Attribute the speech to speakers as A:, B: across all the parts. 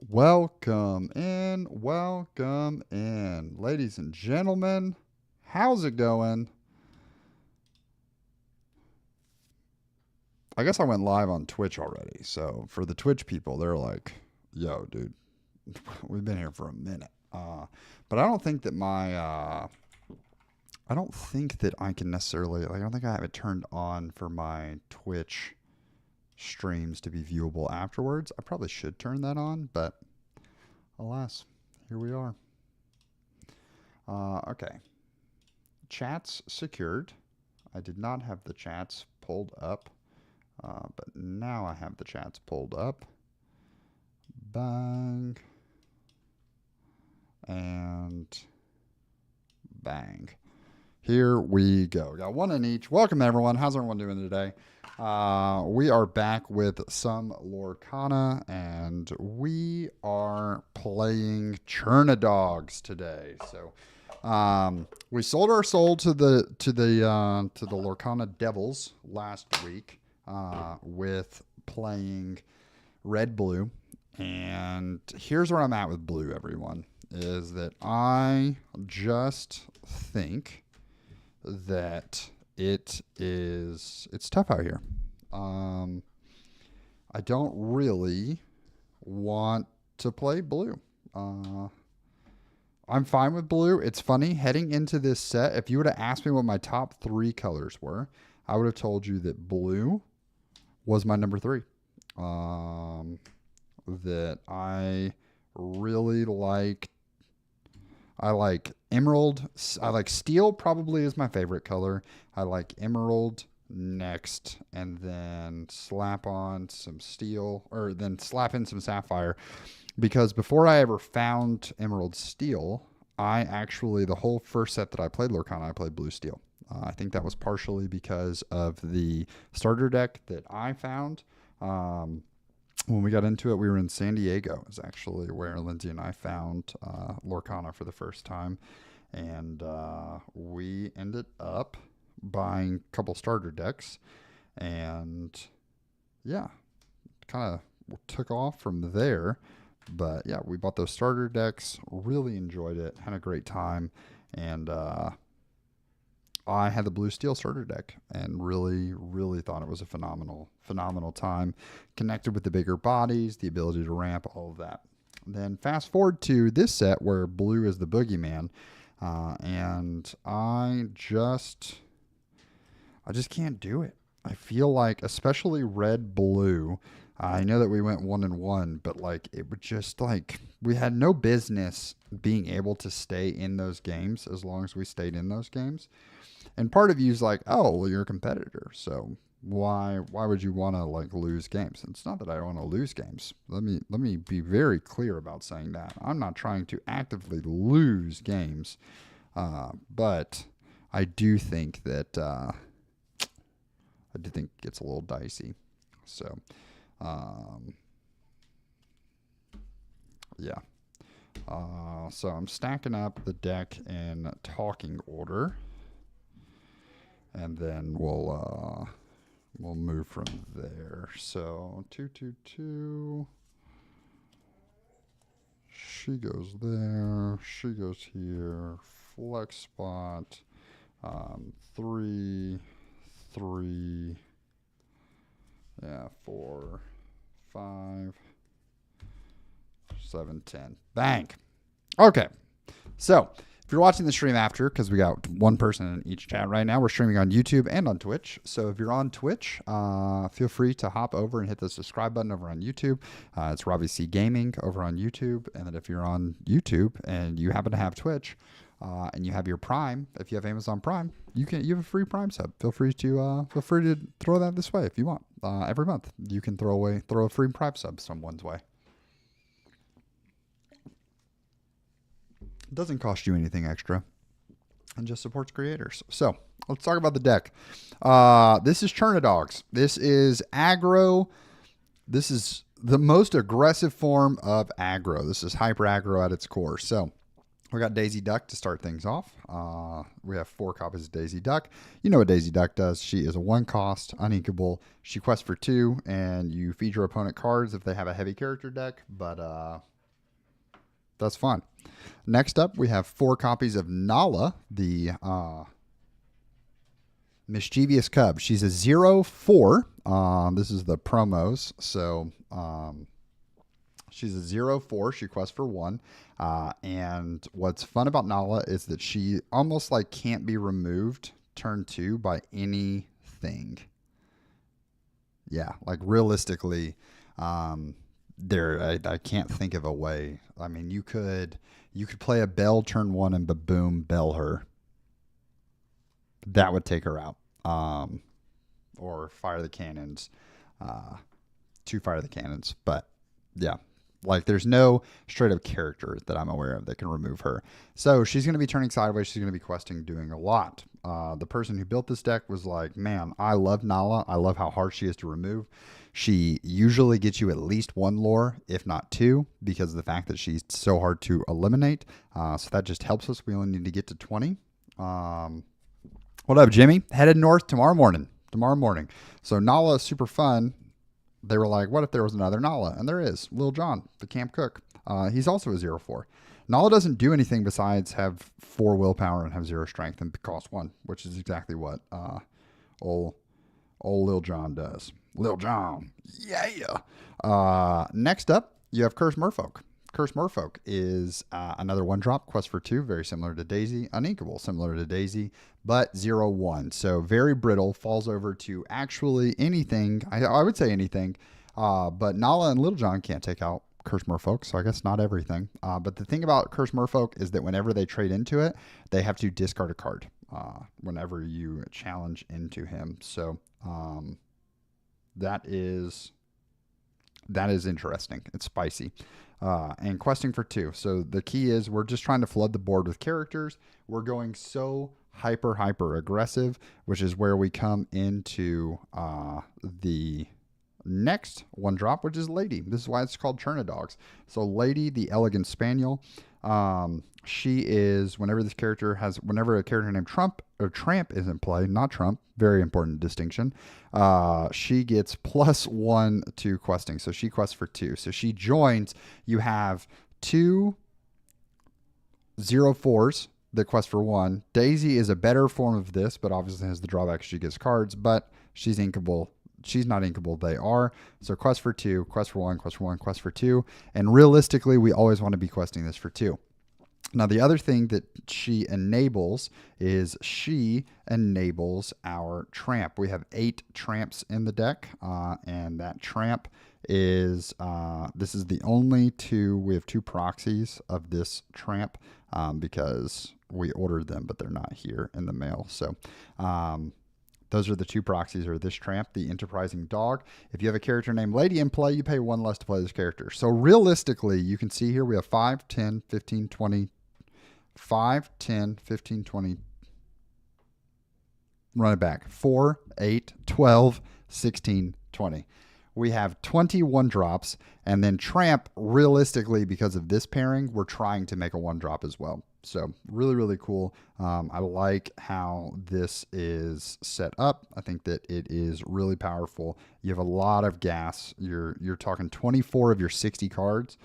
A: Welcome in. Ladies and gentlemen, how's it going? I guess I went live on Twitch already. So for the Twitch people, they're like, yo, dude, we've been here for a minute. But I don't think that I don't think that I can necessarily, I don't think I have it turned on for my Twitch streams to be viewable afterwards. I probably should turn that on, but alas, here we are. Okay. Chats secured. I did not have the chats pulled up, but now I have the chats pulled up. Bang. And bang. Here we go. We got one in each. Welcome, everyone. How's everyone doing today? We are back with some Lorcana, and we are playing Chernadogs today. So we sold our soul to the Lorcana Devils last week with playing red blue. And here's where I'm at with blue, everyone, is that I just think that it's tough out here. I don't really want to play blue. I'm fine with blue. It's funny, heading into this set, if you would have asked me what my top 3 colors were, I would have told you that blue was my number 3. That I really like. I like emerald. I like steel, probably is my favorite color. I like emerald next, and then slap on some steel, or then slap in some sapphire. Because before I ever found emerald steel, I actually, the whole first set that I played Lorcana, I played blue steel. I think that was partially because of the starter deck that I found. When we got into it, we were in San Diego. It was actually where Lindsay and I found Lorcana for the first time. And we ended up buying a couple starter decks. And yeah, kind of took off from there. But yeah, we bought those starter decks, really enjoyed it, had a great time. And I had the blue steel starter deck and really thought it was a phenomenal time. Connected with the bigger bodies, the ability to ramp, all of that. Then fast forward to this set where blue is the boogeyman, and I just can't do it. I feel like, especially red blue. I know that we went 1-1, but like it would just like we had no business being able to stay in those games as long as we stayed in those games. And part of you is like, oh, well, you're a competitor, so why would you want to like lose games? And it's not that I don't want to lose games. Let me be very clear about saying that. I'm not trying to actively lose games, but I do think that it gets a little dicey. So, yeah. So I'm stacking up the deck in talking order. And then we'll move from there. So 2-2-2. She goes there. She goes here. Flex spot. 3, 3. Yeah, 4, 5, 7, 10. Bang. Okay. So if you're watching the stream after, because we got one person in each chat right now, we're streaming on YouTube and on Twitch. So if you're on Twitch, feel free to hop over and hit the subscribe button over on YouTube. It's Robbie C Gaming over on YouTube. And then if you're on YouTube and you happen to have Twitch and you have your Prime, if you have Amazon Prime, you have a free Prime sub. Feel free to throw that this way if you want. Every month you can throw a free Prime sub someone's way. It doesn't cost you anything extra and just supports creators. So let's talk about the deck. This is CHERNADOGs. This is aggro. This is the most aggressive form of aggro. This is hyper aggro at its core. So we got Daisy Duck to start things off. We have 4 copies of Daisy Duck. You know what Daisy Duck does. She is a 1-cost, uninkable. She quests for 2, and you feed your opponent cards if they have a heavy character deck. But That's fun. Next up, we have 4 copies of Nala, the Mischievous Cub. She's a 0/4. This is the promos. So she's a 0/4. She quests for 1. And what's fun about Nala is that she almost like can't be removed turn 2 by anything. Yeah, like realistically, I can't think of a way. I mean, you could play a Bell turn 1 and boom, Bell her. That would take her out. Or fire the cannons. 2 fire the cannons. But yeah, like there's no straight up character that I'm aware of that can remove her. So she's going to be turning sideways. She's going to be questing, doing a lot. The person who built this deck was like, man, I love Nala. I love how hard she is to remove. She usually gets you at least 1 lore, if not 2, because of the fact that she's so hard to eliminate. So that just helps us. We only need to get to 20. What up, Jimmy? Headed north tomorrow morning. So Nala is super fun. They were like, what if there was another Nala? And there is. Lil Jon, the camp cook. He's also a 0/4. Nala doesn't do anything besides have 4 willpower and have 0 strength and cost 1, which is exactly what old Lil Jon does. Lil Jon, yeah. Next up, you have Curse Merfolk. Curse Merfolk is another 1-drop, quest for 2, very similar to Daisy. Uninkable, similar to Daisy, but 0/1. So very brittle, falls over to actually anything. I would say anything, but Nala and Little John can't take out Curse Merfolk, so I guess not everything. But the thing about Curse Merfolk is that whenever they trade into it, they have to discard a card whenever you challenge into him. So that is interesting. It's spicy. And questing for 2. So the key is we're just trying to flood the board with characters. We're going so hyper aggressive, which is where we come into the next 1-drop, which is Lady. This is why it's called Chernadogs. So Lady, the Elegant Spaniel. She is, whenever a character named Tramp is in play, not Trump, very important distinction, she gets +1 to questing. So she quests for 2. So she joins, you have 2 0/4s that quest for 1. Daisy is a better form of this, but obviously has the drawback she gets cards, but she's inkable. She's not inkable, they are. So quest for 2, quest for 1, quest for 1, quest for 2. And realistically, we always want to be questing this for 2. Now, the other thing that she enables is she enables our tramp. We have 8 tramps in the deck, and that tramp is, this is the only 2, we have 2 proxies of this tramp because we ordered them, but they're not here in the mail. So, those are the 2 proxies, or this tramp, the Enterprising Dog. If you have a character named Lady in play, you pay 1 less to play this character. So realistically, you can see here we have 5, 10, 15, 20, 5, 10, 15, 20. Run it back. 4, 8, 12, 16, 20. We have 21 drops, and then Tramp, realistically, because of this pairing, we're trying to make a 1-drop as well. So really cool. I like how this is set up. I think that it is really powerful. You have a lot of gas. You're talking 24 of your 60 cards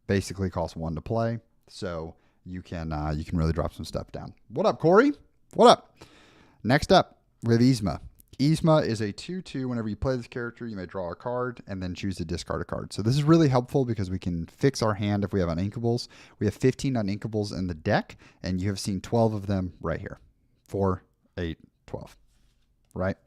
A: basically cost 1 to play. So you can really drop some stuff down. What up, Corey? What up? Next up, we have Yzma. Yzma is a 2/2. Whenever you play this character, you may draw a card and then choose to discard a card. So this is really helpful because we can fix our hand if we have uninkables. We have 15 uninkables in the deck, and you have seen 12 of them right here. 4, 8, 12, right?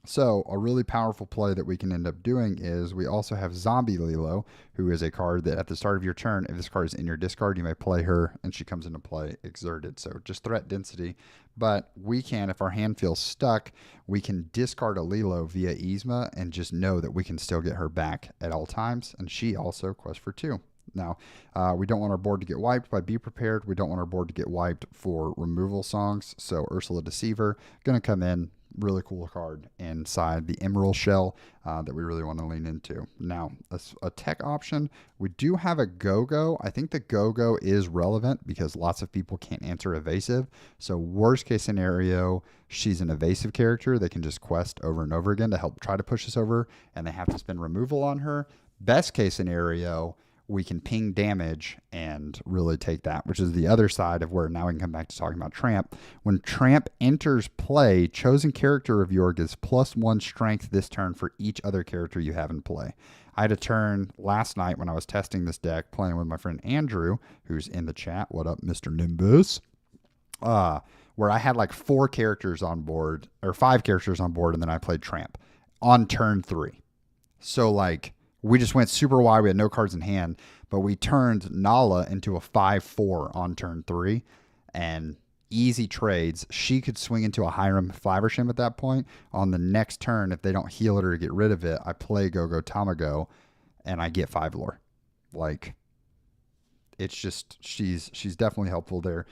A: So a really powerful play that we can end up doing is we also have Zombie Lilo, who is a card that at the start of your turn, if this card is in your discard, you may play her, and she comes into play exerted. So just threat density. But we can, if our hand feels stuck, we can discard a Lilo via Yzma and just know that we can still get her back at all times. And she also quests for 2. Now, we don't want our board to get wiped by Be Prepared. We don't want our board to get wiped for removal songs. So Ursula Deceiver, going to come in. Really cool card inside the Emerald Shell that we really want to lean into. Now, a tech option, we do have a Go-Go. I think the Go-Go is relevant because lots of people can't answer evasive. So worst case scenario, she's an evasive character. They can just quest over and over again to help try to push us over, and they have to spend removal on her. Best case scenario, we can ping damage and really take that, which is the other side of where now we can come back to talking about Tramp. When Tramp enters play, chosen character of yours gets +1 strength this turn for each other character you have in play. I had a turn last night when I was testing this deck, playing with my friend Andrew, who's in the chat. What up, Mr. Nimbus? Where I had like 4 characters on board, or 5 characters on board, and then I played Tramp on turn 3. So like, we just went super wide. We had no cards in hand, but we turned Nala into a 5/4 on turn 3, and easy trades. She could swing into a Hiram Faversham at that point. On the next turn, if they don't heal it or get rid of it, I play Go-Go Tamago, and I get 5 lore. Like, it's just, she's definitely helpful there.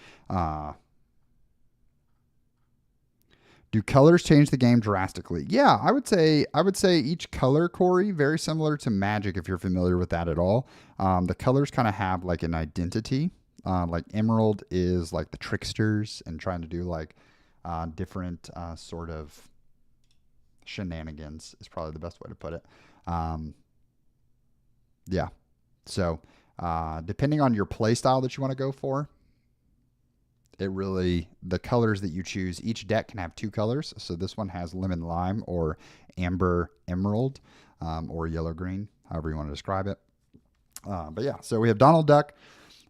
A: Do colors change the game drastically? Yeah, I would say each color, Corey, very similar to Magic if you're familiar with that at all. The colors kind of have like an identity. Like Emerald is like the tricksters and trying to do like different sort of shenanigans is probably the best way to put it. Yeah. So depending on your play style that you want to go for, it really, the colors that you choose, each deck can have 2 colors. So this one has lemon lime or amber emerald or yellow green, however you want to describe it. But yeah, so we have Donald Duck,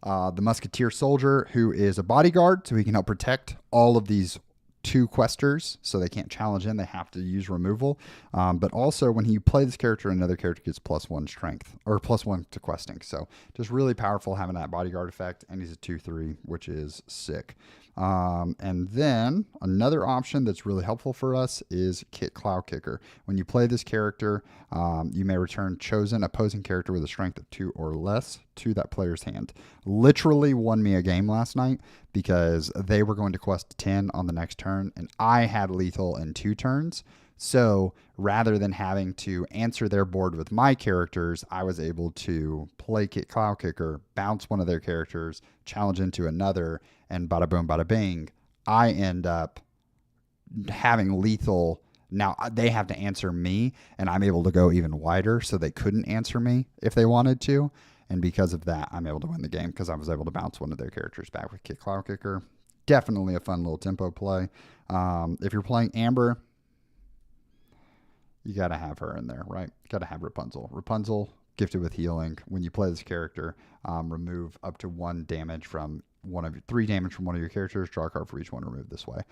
A: the Musketeer Soldier, who is a bodyguard, so he can help protect all of these 2 questers, so they can't challenge in. They have to use removal. But also, when you play this character, another character gets +1 strength, or +1 to questing. So just really powerful having that bodyguard effect, and he's a 2/3, which is sick. And then another option that's really helpful for us is Kit Cloud Kicker. When you play this character, you may return chosen opposing character with a strength of 2 or less to that player's hand. Literally won me a game last night because they were going to quest 10 on the next turn, and I had lethal in 2 turns. So rather than having to answer their board with my characters, I was able to play Kit Cloud Kicker, bounce one of their characters, challenge into another, and bada boom, bada bing. I end up having lethal. Now they have to answer me, and I'm able to go even wider, so they couldn't answer me if they wanted to. And because of that, I'm able to win the game because I was able to bounce one of their characters back with Kit Cloud Kicker. Definitely a fun little tempo play. If you're playing Amber, you got to have her in there, right? Got to have Rapunzel. Rapunzel, gifted with healing. When you play this character, remove up to 1 damage from 3 damage from one of your characters. Draw a card for each one removed this way.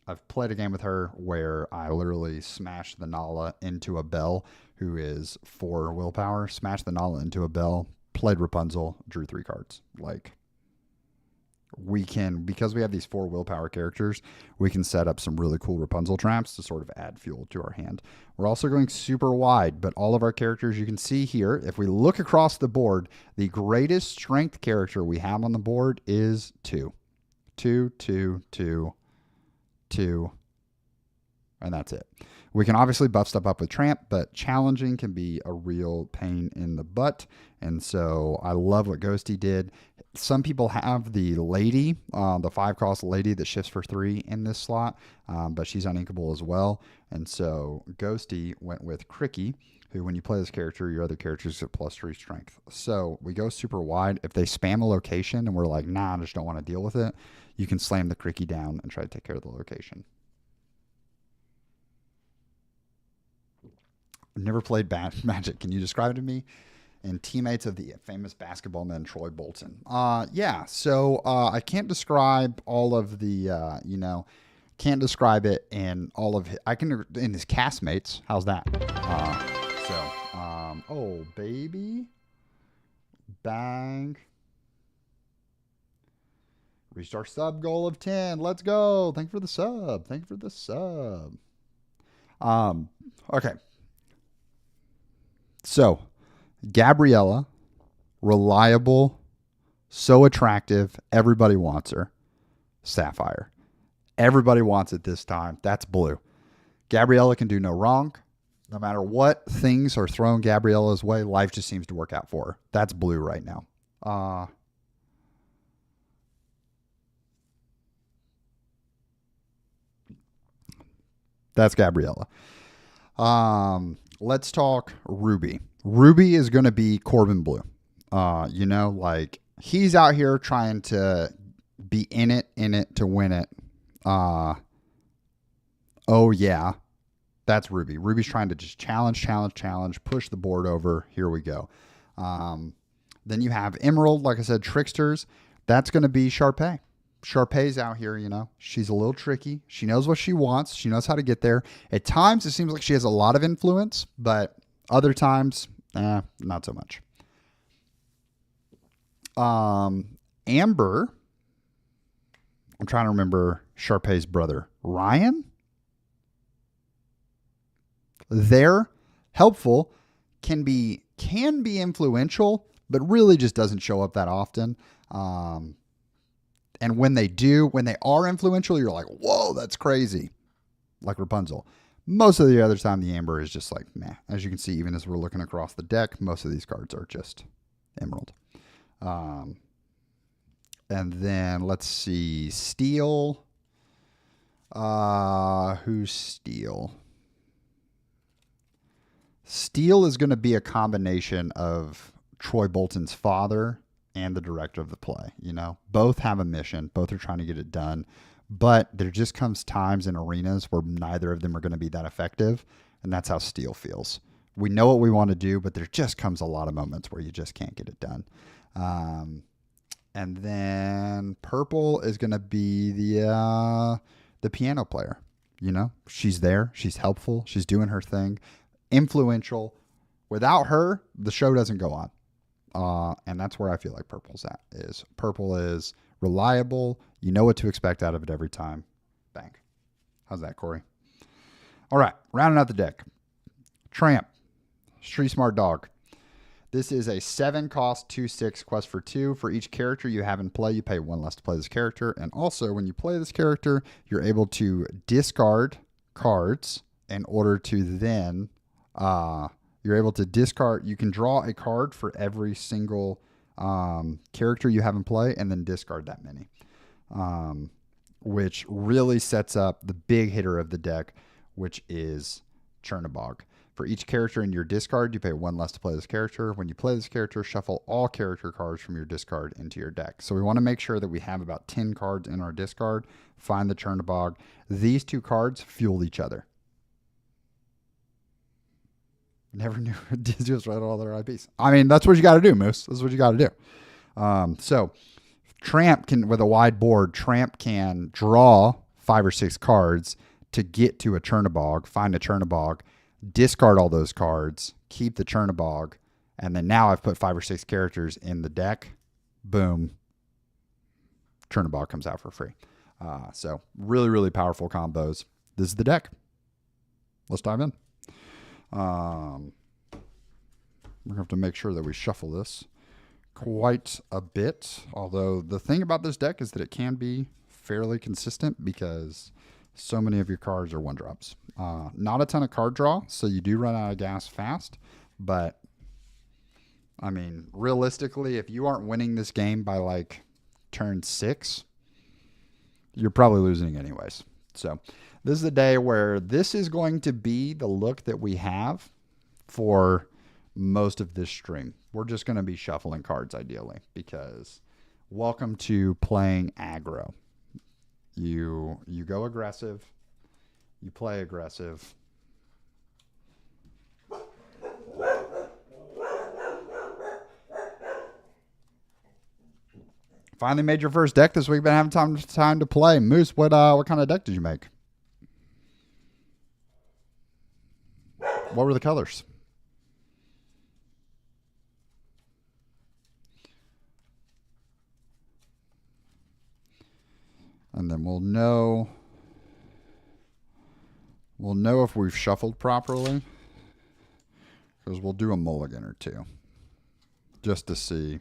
A: I've played a game with her where I literally smashed the Nala into a Belle, who is 4 willpower. Smashed the Nala into a Belle, played Rapunzel, drew 3 cards. Like, we can, because we have these 4 willpower characters, we can set up some really cool Rapunzel traps to sort of add fuel to our hand. We're also going super wide, but all of our characters, you can see here, if we look across the board, the greatest strength character we have on the board is 2. 2, 2, 2, 2, and that's it. We can obviously buff stuff up with Tramp, but challenging can be a real pain in the butt. And so I love what Ghosty did. Some people have the lady, the 5-cost lady that shifts for 3 in this slot, but she's uninkable as well. And so Ghosty went with Cricky, who, when you play this character, your other characters get +3 strength. So we go super wide. If they spam a location and we're like, nah, I just don't want to deal with it, you can slam the Cricky down and try to take care of the location. I've never played Magic. Can you describe it to me? And teammates of the famous basketball man Troy Bolton. Yeah. So I can't describe all of the, can't describe it in all of his, I can in his castmates. How's that? Oh baby, bang. Reached our sub goal of 10. Let's go. Thank you for the sub. Thank you for the sub. Okay. So, Gabriella, reliable, so attractive, everybody wants her. Sapphire. Everybody wants it this time. That's blue. Gabriella can do no wrong. No matter what things are thrown Gabriella's way, life just seems to work out for her. That's blue right now. That's Gabriella. Let's talk Ruby. Ruby is going to be Corbin Blue. You know, like he's out here trying to be in it to win it. Oh yeah, that's Ruby. Ruby's trying to just challenge, push the board over. Here we go. Then you have Emerald, like I said, Tricksters. That's going to be Sharpay. Sharpay's out here, you know. She's a little tricky. She knows what she wants. She knows how to get there. At times, it seems like she has a lot of influence, but other times, not so much. Amber. I'm trying to remember Sharpay's brother. Ryan? They're helpful, can be influential, but really just doesn't show up that often. And when they are influential, you're like, whoa, that's crazy. Like Rapunzel. Most of the other time, the Amber is just like, meh. As you can see, even as we're looking across the deck, most of these cards are just Emerald. And then let's see, Steel. Who's Steel? Steel is going to be a combination of Troy Bolton's father and the director of the play. You know, both have a mission. Both are trying to get it done. But there just comes times in arenas where neither of them are going to be that effective. And that's how Steel feels. We know what we want to do, but there just comes a lot of moments where you just can't get it done. And then Purple is going to be the piano player. You know, she's there. She's helpful. She's doing her thing. Influential. Without her, the show doesn't go on. And that's where I feel like Purple's at. Purple is reliable. You know what to expect out of it every time. Bang. How's that, Corey? All right, rounding out the deck. Tramp, Street Smart Dog. This is a 7-cost 2/6 quest for 2. For each character you have in play, you pay 1 less to play this character. And also, when you play this character, you're able to discard cards in order to then you're able to discard. You can draw a card for every single character you have in play and then discard that many, which really sets up the big hitter of the deck, which is Chernabog. For each character in your discard, you pay 1 less to play this character. When you play this character, shuffle all character cards from your discard into your deck. So we want to make sure that we have about 10 cards in our discard. Find the Chernabog. These 2 cards fuel each other. Never knew Disney was right all their IPs. I mean, that's what you got to do, Moose. That's what you got to do. So Tramp can, with a wide board, Tramp can draw 5 or 6 cards to get to a Chernabog, find a Chernabog, discard all those cards, keep the Chernabog, and then now I've put 5 or 6 characters in the deck. Boom. Chernabog comes out for free. So really, really powerful combos. This is the deck. Let's dive in. We're going to have to make sure that we shuffle this quite a bit. Although the thing about this deck is that it can be fairly consistent because so many of your cards are 1-drops. Not a ton of card draw, so you do run out of gas fast. But, I mean, realistically, if you aren't winning this game by like turn 6, you're probably losing anyways. So this is a day where this is going to be the look that we have for most of this stream. We're just going to be shuffling cards ideally because welcome to playing aggro. You go aggressive. You play aggressive. Finally made your first deck this week. Been having time to play. Moose, what kind of deck did you make? What were the colors? And then we'll know if we've shuffled properly, because we'll do a mulligan or two just to see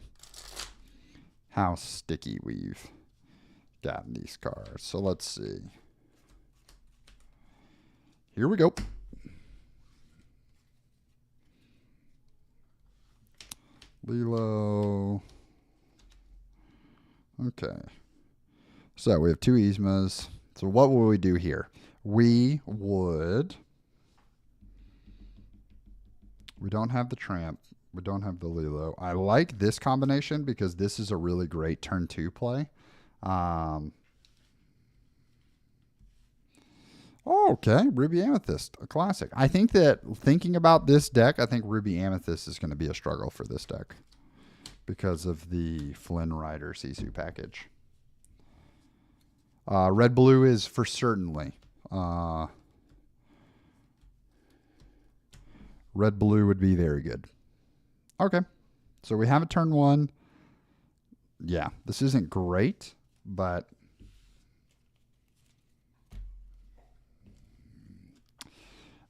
A: how sticky we've gotten these cards. So let's see. Here we go. Lilo. Okay. So we have 2 Yzmas. So what will we do here? We would We don't have the Tramp. We don't have the Lilo. I like this combination because this is a really great turn 2 play. Okay, Ruby Amethyst, a classic. I think that thinking about this deck, I think Ruby Amethyst is going to be a struggle for this deck because of the Flynn Rider Sisu package. Red Blue is for certainly. Red Blue would be very good. Okay, so we have a turn 1. Yeah, this isn't great, but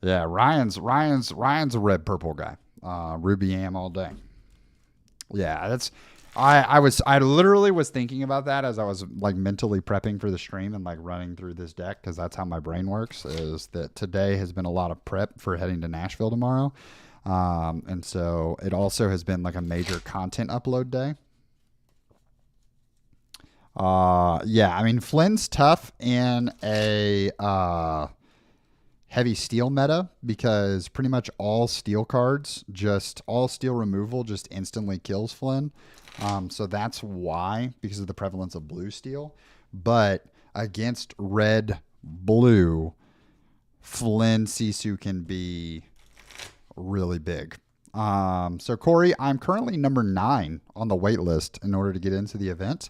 A: yeah, Ryan's a red purple guy. Ruby Am all day. Yeah, that's I literally was thinking about that as I was like mentally prepping for the stream and like running through this deck because that's how my brain works. Is that today has been a lot of prep for heading to Nashville tomorrow, and so it also has been like a major content upload day. Yeah, I mean Flynn's tough in a heavy steel meta because pretty much all steel cards, just all steel removal, just instantly kills Flynn. So that's why, because of the prevalence of blue steel. But against red blue, Flynn Sisu can be really big. So Corey, I'm currently number 9 on the wait list in order to get into the event.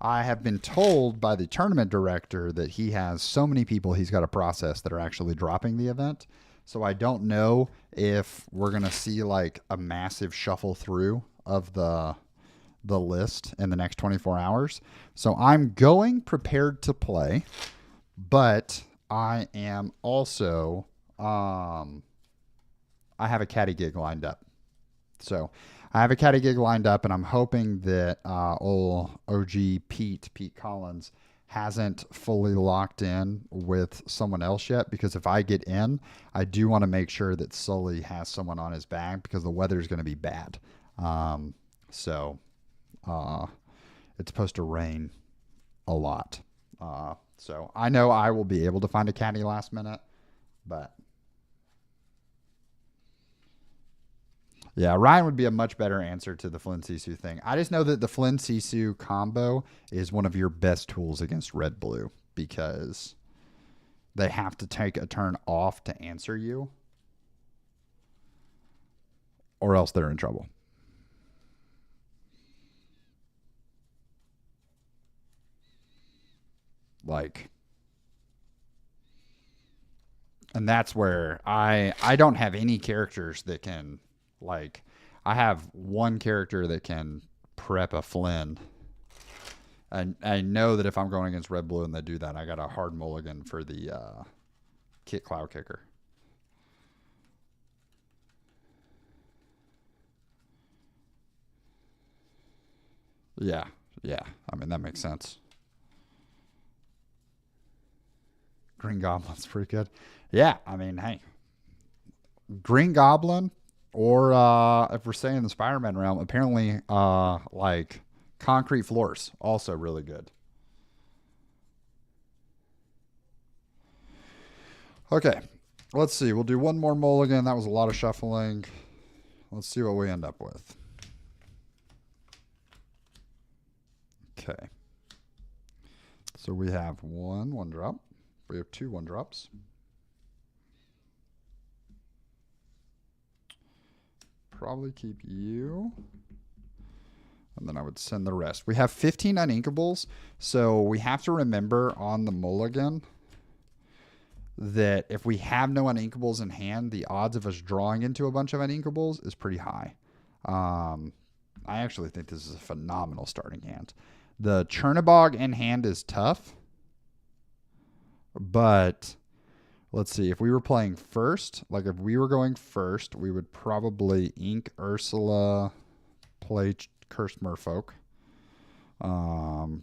A: I have been told by the tournament director that he has so many people he's got to process that are actually dropping the event. So I don't know if we're going to see like a massive shuffle through of the list in the next 24 hours. So I'm going prepared to play, but I am also I have a caddy gig lined up. So I have a caddy gig lined up, and I'm hoping that old OG Pete Collins hasn't fully locked in with someone else yet, because if I get in, I do want to make sure that Sully has someone on his back because the weather is going to be bad. So it's supposed to rain a lot. So I know I will be able to find a caddy last minute, but yeah, Ryan would be a much better answer to the Flynn Sisu thing. I just know that the Flynn Sisu combo is one of your best tools against red blue because they have to take a turn off to answer you, or else they're in trouble. Like, and that's where I don't have any characters that can, like, I have one character that can prep a Flynn. And I know that if I'm going against red blue and they do that, I got a hard mulligan for the Kit Cloud Kicker. Yeah, yeah. I mean, that makes sense. Green Goblin's pretty good. Yeah, I mean, hey, Green Goblin, or if we're saying the Spider-Man realm, apparently, like concrete floors, also really good. Okay, let's see. We'll do one more mulligan. That was a lot of shuffling. Let's see what we end up with. Okay. So we have one drop. We have 2 1-drops. Probably keep you. And then I would send the rest. We have 15 uninkables. So we have to remember on the mulligan that if we have no uninkables in hand, the odds of us drawing into a bunch of uninkables is pretty high. I actually think this is a phenomenal starting hand. The Chernabog in hand is tough. But let's see. If we were playing first, like if we were going first, we would probably ink Ursula, play Cursed Merfolk,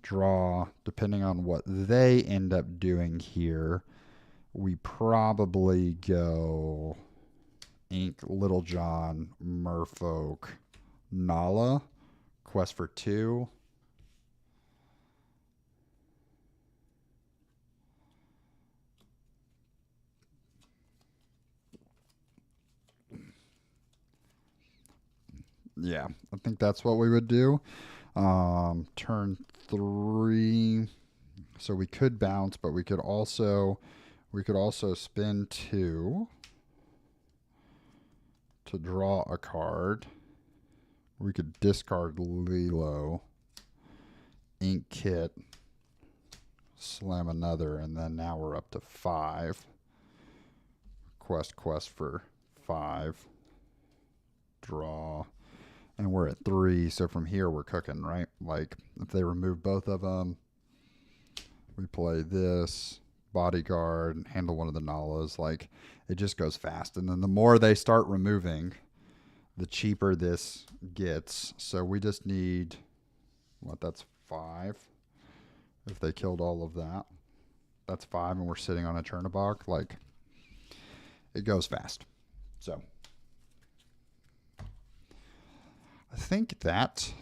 A: draw, depending on what they end up doing here. We probably go ink Little John, Merfolk, Nala, Quest for 2. Yeah, I think that's what we would do. Turn 3. So we could bounce, but we could also spin 2 to draw a card. We could discard Lilo, ink kit, slam another, and then now we're up to 5. Quest for 5. Draw. And we're at 3, so from here we're cooking, right? Like, if they remove both of them, we play this, bodyguard, and handle one of the Nalas. Like, it just goes fast. And then the more they start removing, the cheaper this gets. So we just need, that's 5. If they killed all of that, that's 5, and we're sitting on a Chernabog. Like, it goes fast. So I think that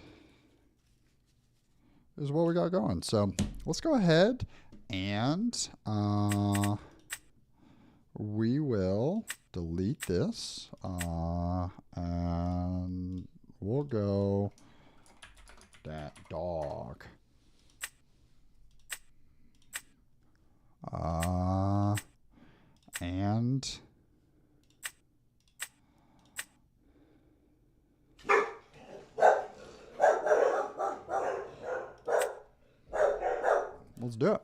A: is what we got going. So let's go ahead and we will delete this and we'll go that dog. And let's do it.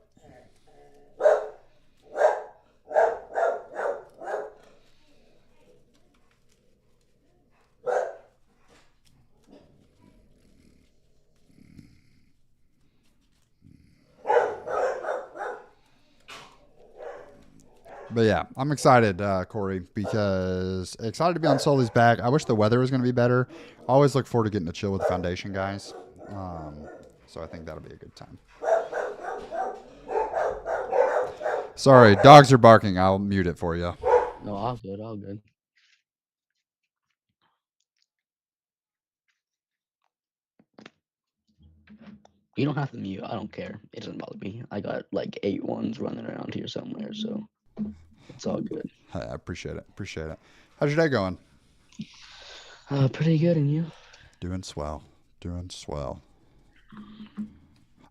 A: But yeah, I'm excited, Corey, because excited to be on Sully's back. I wish the weather was going to be better. Always look forward to getting to chill with the Foundation guys. So I think that'll be a good time. Sorry, dogs are barking. I'll mute it for you.
B: No, all good, all good. You don't have to mute. I don't care. It doesn't bother me. I got like 8 ones running around here somewhere, so it's all good.
A: I appreciate it. Appreciate it. How's your day going?
B: Pretty good, and you?
A: Doing swell. Doing swell.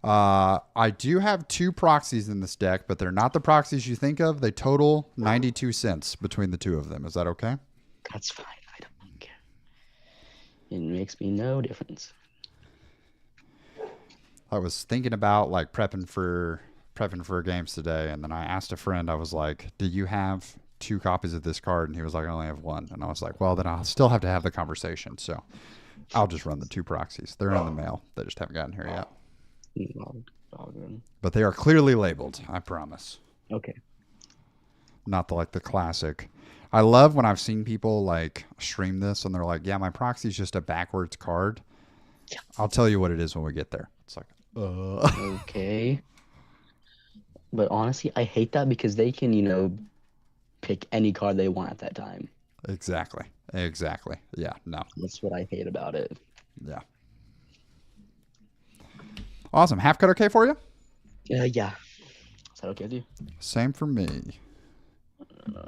A: I do have 2 proxies in this deck, but they're not the proxies you think of. They total 92 cents between the 2 of them. Is that okay?
B: That's fine. I don't care. It makes me no difference.
A: I was thinking about like prepping for games today, and then I asked a friend. I was like, "Do you have 2 copies of this card?" And he was like, "I only have 1." And I was like, "Well, then I'll still have to have the conversation." So I'll just run the 2 proxies. They're in the mail. They just haven't gotten here yet.
B: All good.
A: But they are clearly labeled. I promise.
B: Okay.
A: Not the classic. I love when I've seen people like stream this and they're like, "Yeah, my proxy is just a backwards card."
B: Yeah.
A: I'll tell you what it is when we get there. It's like,
B: okay. But honestly, I hate that because they can, pick any card they want at that time.
A: Exactly. Yeah, no.
B: That's what I hate about it.
A: Yeah. Awesome. Half cut okay for you?
B: Yeah. Is that okay with you?
A: Same for me.
B: All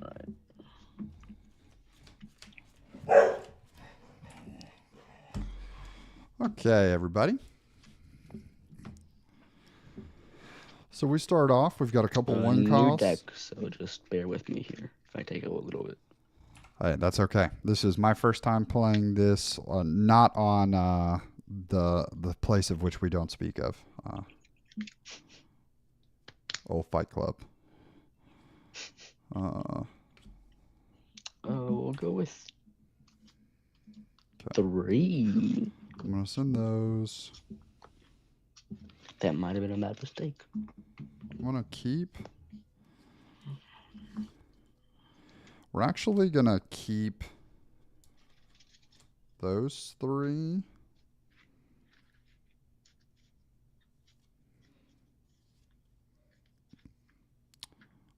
B: right.
A: Okay, everybody. So we start off. We've got a couple one calls.
B: New deck, so just bear with me here if I take a little bit.
A: Hey, that's okay. This is my first time playing this, not on the place of which we don't speak of. Old Fight Club.
B: We'll go with 3.
A: I'm going to send those.
B: That might have been a bad mistake.
A: I'm going to keep. We're actually going to keep those 3.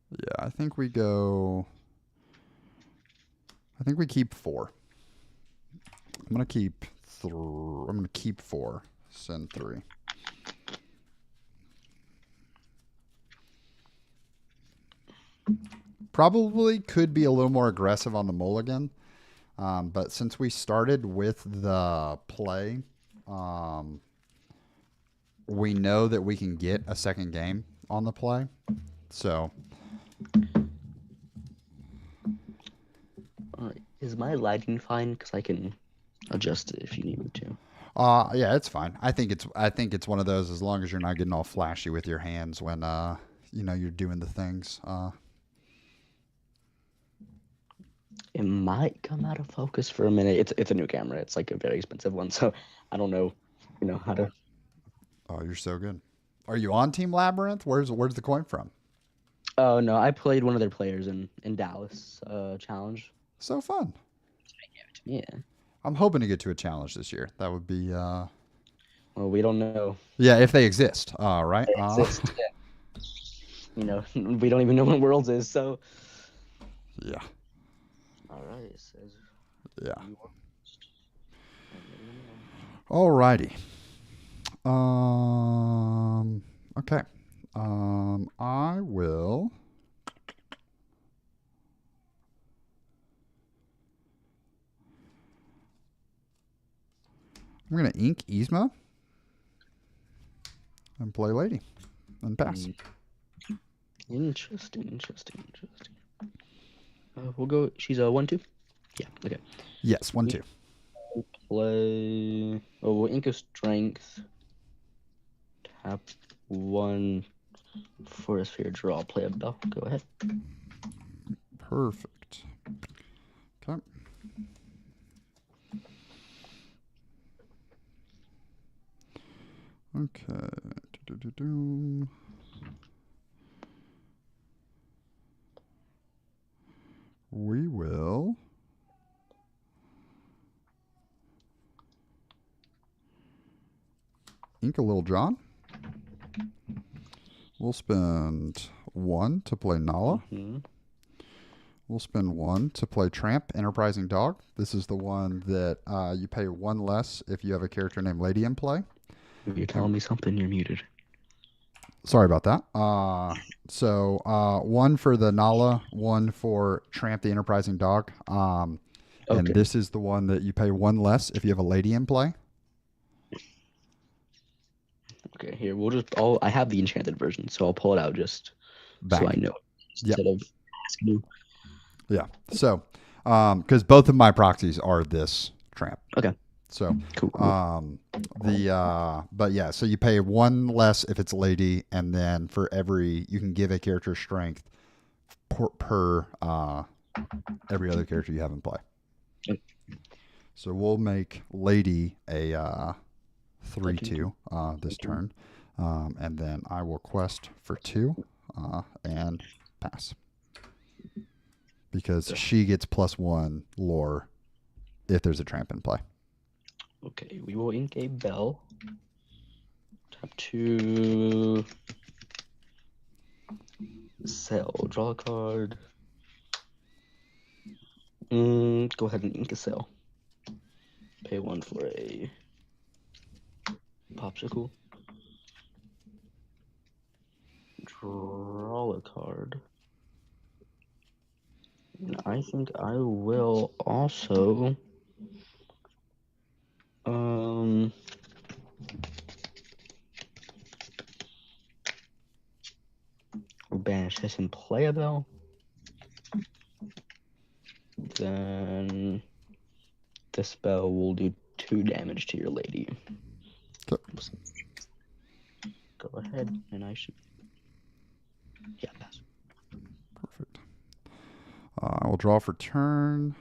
A: Yeah, I think we keep 4. I'm going to keep 4. Send 3. Probably could be a little more aggressive on the mulligan. But since we started with the play, um, we know that we can get a second game on the play. So,
B: All right. Is my lighting fine? Because I can adjust it if you need me to.
A: yeah, it's fine. I think it's one of those, as long as you're not getting all flashy with your hands when you're doing the things.
B: It might come out of focus for a minute. It's a new camera. It's like a very expensive one, so I don't know, how to.
A: Oh, you're so good. Are you on Team Labyrinth? Where's the coin from?
B: Oh no, I played one of their players in Dallas challenge.
A: So fun.
B: Yeah.
A: I'm hoping to get to a challenge this year. That would be
B: Well, we don't know.
A: yeah, if they exist. Right.
B: They exist. Yeah. We don't even know when Worlds is. So.
A: Yeah.
B: All right. It says.
A: Yeah.
B: You are-
A: Alrighty. Okay. I will. I'm gonna ink Yzma and play Lady and pass.
B: Interesting. We'll go. She's a 1/2. Yeah. Okay.
A: Yes, 1-2.
B: Play. Oh, we'll ink a strength. Tap 1 for a sphere draw. Play a bell. Go ahead.
A: Perfect. Okay. Okay. Do-do-do-do. We will. Ink a Little John. We'll spend 1 to play Nala.
B: Mm-hmm.
A: We'll spend 1 to play Tramp, Enterprising Dog. This is the one that you pay 1 less if you have a character named Lady in play.
B: If you're telling me something, you're muted.
A: Sorry about that. So 1 for the Nala, 1 for Tramp, the Enterprising Dog. And
B: Okay.
A: this is the one that you pay 1 less if you have a Lady in play.
B: Okay, here we'll just. I have the enchanted version, so I'll pull it out just
A: Back.
B: so I know
A: Yep.
B: instead of asking you.
A: Yeah. So, because both of my proxies are this Tramp.
B: Okay.
A: So,
B: Cool.
A: but yeah, so you pay 1 less if it's Lady, and then for you can give a character strength per every other character you have in play.
B: Okay.
A: So we'll make Lady a 3/2 this turn, and then I will quest for 2 and pass because she gets +1 lore if there's a Tramp in play.
B: Okay, we will ink a bell. Tap 2. Sell. Draw a card. Go ahead and ink a sell. Pay 1 for a popsicle. Draw a card. And I think I will also banish this and play a bell. Then this spell will do 2 damage to your lady.
A: Okay.
B: Go ahead, and I should. Yeah, pass.
A: Perfect. I will draw for turn.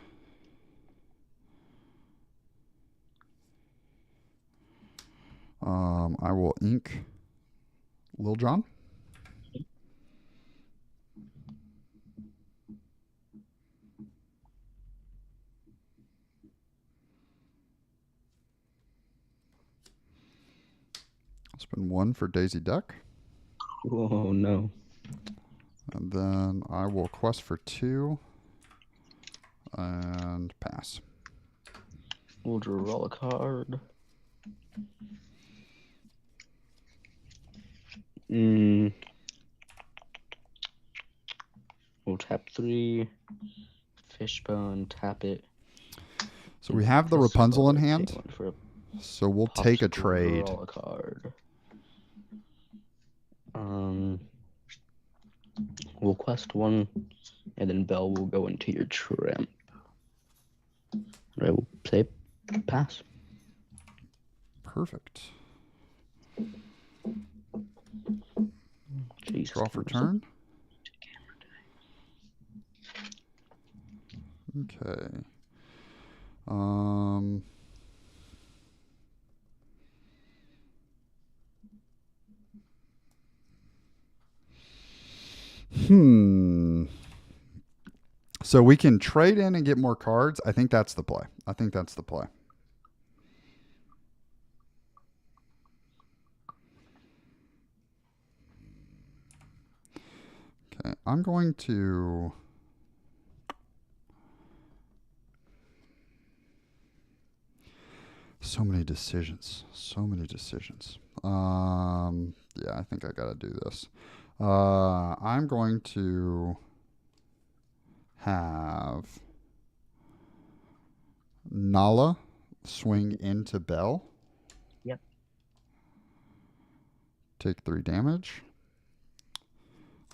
A: I will ink Lil John. I'll spend 1 for Daisy Duck.
B: Oh no.
A: And then I will quest for 2 and pass.
B: We'll draw a card. We'll tap 3. Fishbone, tap it.
A: So we have the
B: This
A: Rapunzel in
B: card,
A: hand.
B: take one for a
A: So we'll take a
B: popsicle,
A: trade.
B: draw a card. We'll quest one, and then Bell will go into your tramp. Right, we'll say pass.
A: Perfect.
B: Jeez,
A: Draw for turn. Okay. So we can trade in and get more cards. I think that's the play. Okay, I'm going to... So many decisions. Yeah, I think I got to do this. I'm going to have Nala swing into Bell.
B: Yep.
A: Take 3 damage.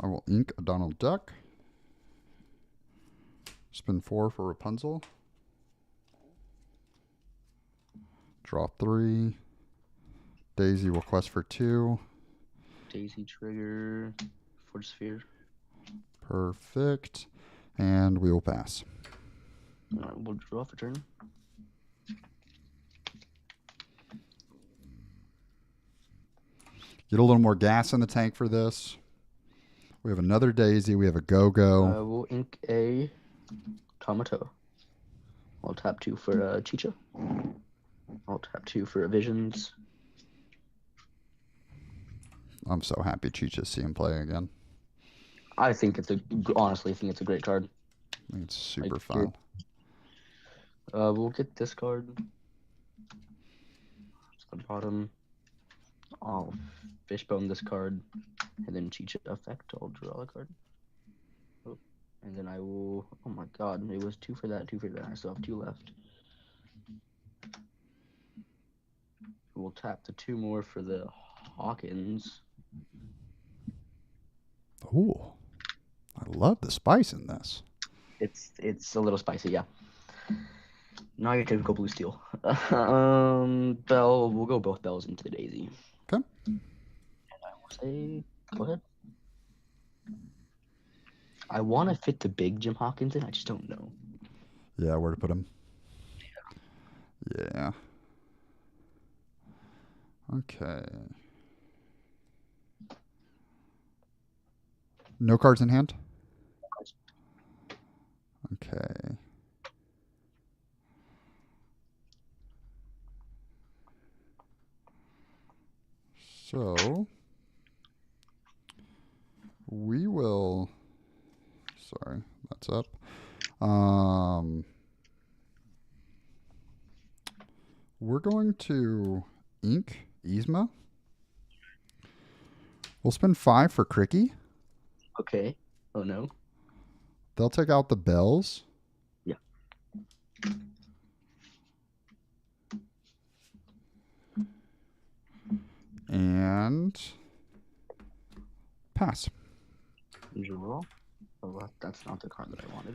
A: I will ink a Donald Duck. Spin 4 for Rapunzel. Draw 3. Daisy will quest for 2.
B: Daisy trigger, Force Sphere.
A: Perfect. And we will pass.
B: Alright, we'll draw for turn.
A: Get a little more gas in the tank for this. We have another Daisy. We have a Go-Go.
B: We'll ink a Tomato. I'll tap 2 for Chicha. I'll tap 2 for Visions.
A: I'm so happy Chicha's see him play again.
B: I think honestly think it's a great card.
A: I think it's super fun.
B: We'll get this card. It's the bottom. I'll fishbone this card, and then Chicha effect. I'll draw a card. Oh, and then I will. Oh my God! It was 2 for that, 2 for that. I still have 2 left. We'll tap the 2 more for the Hawkins.
A: Ooh, I love the spice in this.
B: It's a little spicy, yeah. Not your typical blue steel. Bell. We'll go both bells into the Daisy.
A: Okay.
B: And I will say, go ahead. I want to fit the big Jim Hawkins in. I just don't know.
A: Yeah, where to put him? Yeah. Okay. No cards in hand? Okay. So we will, sorry, that's up. We're going to ink Yzma. We'll spend 5 for Cricky.
B: Okay. Oh no.
A: They'll take out the bells.
B: Yeah.
A: And pass.
B: Draw. Oh, that's not the card that I wanted.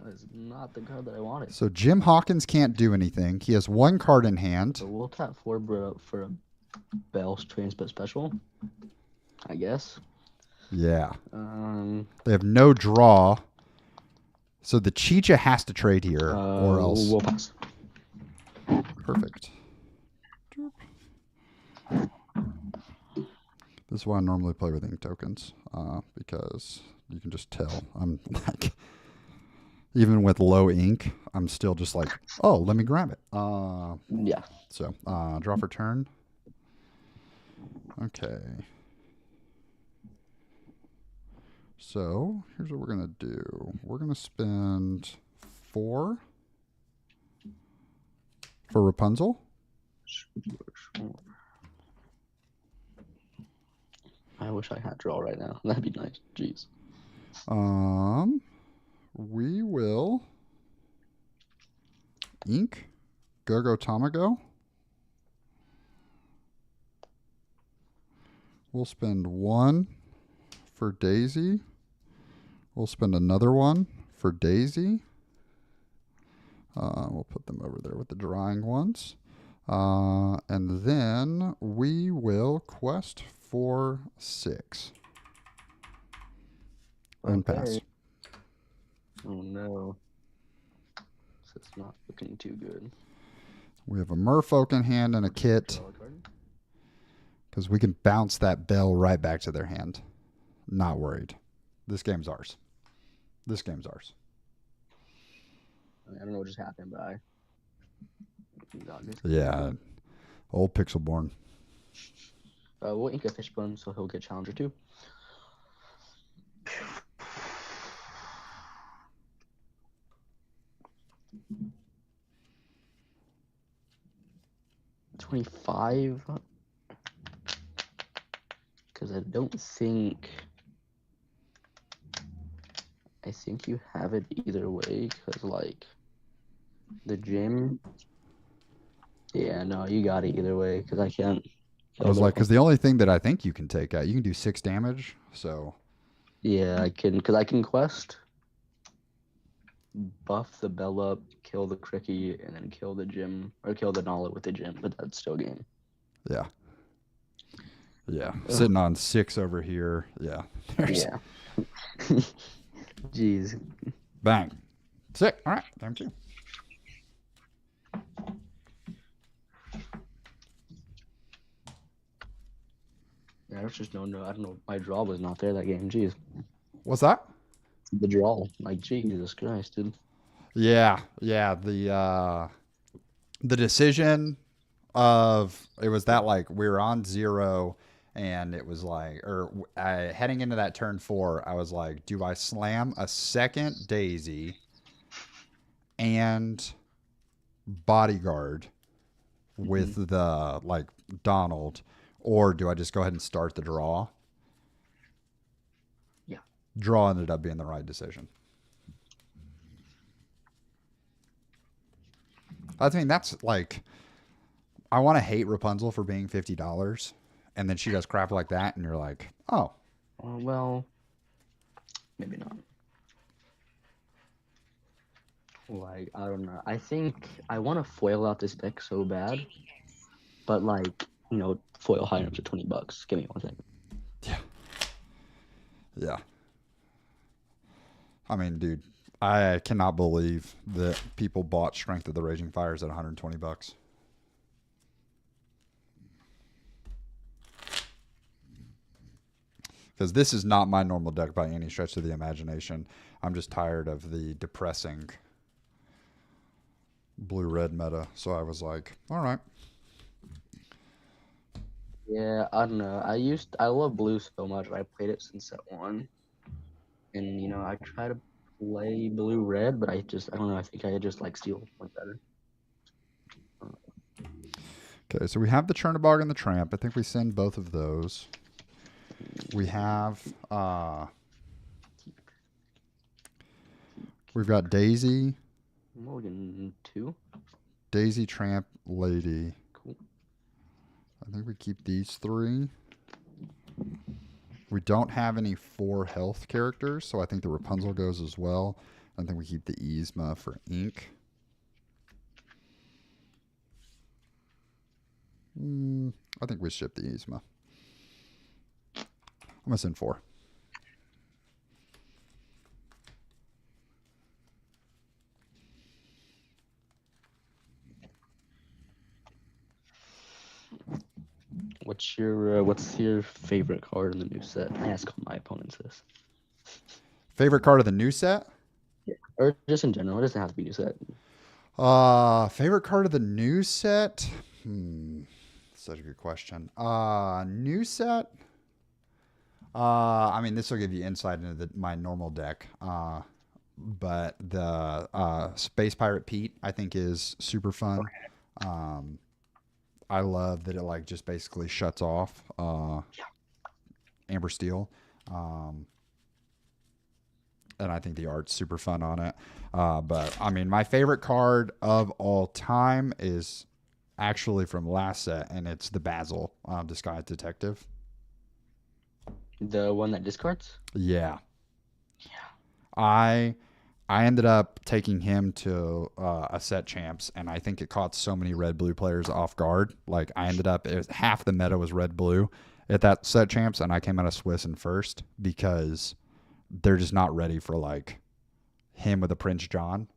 B: That is not the card that I wanted.
A: So Jim Hawkins can't do anything. He has 1 card in hand.
B: So we'll tap 4 for a Bell's Transmit Special, I guess.
A: Yeah.
B: Um,
A: They have no draw. So the Chicha has to trade here or else.
B: We'll pass.
A: Perfect. This is why I normally play with ink tokens, because you can just tell. I'm like, even with low ink, I'm still just like, oh, let me grab it.
B: Yeah.
A: So draw for turn. Okay. So here's what we're going to do. We're going to spend 4 for Rapunzel.
B: I wish I had draw right now. That'd be nice. Jeez.
A: We will ink. Go Tamago. We'll spend 1 for Daisy. We'll spend another 1 for Daisy. We'll put them over there with the drying ones. And then we will quest for 6. And pass.
B: Oh no. This is not looking too good.
A: We have a Merfolk in hand and a kit.
B: Draw a card.
A: Because we can bounce that bell right back to their hand. Not worried. This game's ours. This game's ours.
B: I don't know what just happened, but I got this.
A: Yeah. Old Pixelborn.
B: We'll ink a Fishbone, so he'll get Challenger too. $25. Because I don't think. I think you have it either way, because, like, the gym. Yeah, no, you got it either way, because I can't.
A: I was like, because the only thing that I think you can take out, you can do 6 damage, so.
B: Yeah, I can, because I can quest, buff the bell up, kill the Cricky, and then kill the gym, or kill the Nala with the gym, but that's still game.
A: Yeah. Yeah. Sitting on 6 over here. Yeah.
B: Yeah. Jeez.
A: Bang. Sick. All right. Time 2.
B: Yeah, there's just no, I don't know. My draw was not there that game. Jeez.
A: What's that?
B: The draw. Like, Jesus Christ, dude.
A: Yeah. Yeah. The decision of it was that, like, we were on 0 and it was like, or heading into that turn 4, I was like, do I slam a second Daisy and bodyguard with the, like, Donald, or do I just go ahead and start the draw?
B: Yeah.
A: Draw ended up being the right decision. I mean, that's like, I want to hate Rapunzel for being $50, and then she does crap like that, and you're like, oh.
B: Well, maybe not. Like, I don't know. I think I want to foil out this deck so bad, but, like, you know, foil high enough to $20. Give me 1 second.
A: Yeah. Yeah. I mean, dude, I cannot believe that people bought Strength of the Raging Fires at $120. Because this is not my normal deck by any stretch of the imagination. I'm just tired of the depressing blue-red meta. So I was like, all right.
B: Yeah, I don't know. I love blue so much. I played it since set 1. And, you know, I try to play blue-red, but I don't know. I think I just like steel like better.
A: Okay, so we have the Chernabog and the Tramp. I think we send both of those. We have, we've got Daisy.
B: Mulligan 2.
A: Daisy, Tramp, Lady.
B: Cool.
A: I think we keep these 3. We don't have any 4 health characters, so I think the Rapunzel goes as well. I think we keep the Yzma for ink. I think we ship the Yzma. I'm going to send 4.
B: What's your favorite card in the new set? I ask my opponents this.
A: Favorite card of the new set?
B: Yeah. Or just in general. It doesn't have to be new set.
A: Favorite card of the new set? Such a good question. New set? I mean, this will give you insight into my normal deck. But the Space Pirate Pete, I think, is super fun. I love that it, like, just basically shuts off Amber Steel. and I think the art's super fun on it. But I mean, my favorite card of all time is actually from last set, and it's the Basil Disguised Detective.
B: The one that discards?
A: Yeah,
B: Yeah.
A: I ended up taking him to a set champs, and I think it caught so many red blue players off guard. Like I ended up, it was half the meta was red blue at that set champs, and I came out of Swiss in first because they're just not ready for like him with a Prince John.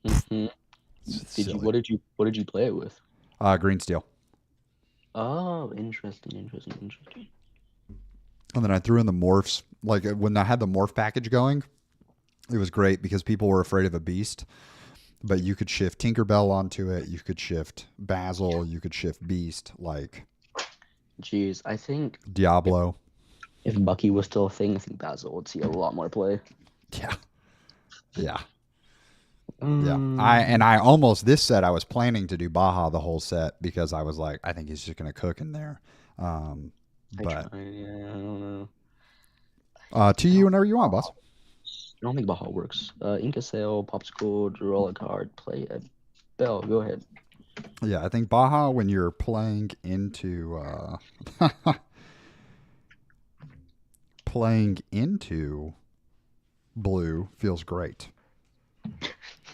B: Mm-hmm.
A: Silly.
B: What did you play it with?
A: Green steel.
B: Oh, interesting.
A: And then I threw in the morphs. Like when I had the morph package going, it was great because people were afraid of a beast. But you could shift Tinkerbell onto it. You could shift Basil. You could shift Beast. Like,
B: Jeez, I think
A: Diablo.
B: if Bucky was still a thing, I think Basil would see a lot more play.
A: Yeah. Yeah.
B: Um,
A: I almost this set I was planning to do Baja the whole set because I was like, I think he's just gonna cook in there. But
B: yeah, I don't know.
A: to you whenever you want, boss.
B: I don't think Baja works. Inca Sail, Popsicle, draw a card, play a Bell. Go ahead.
A: Yeah, I think Baja when you're playing into playing into blue feels great.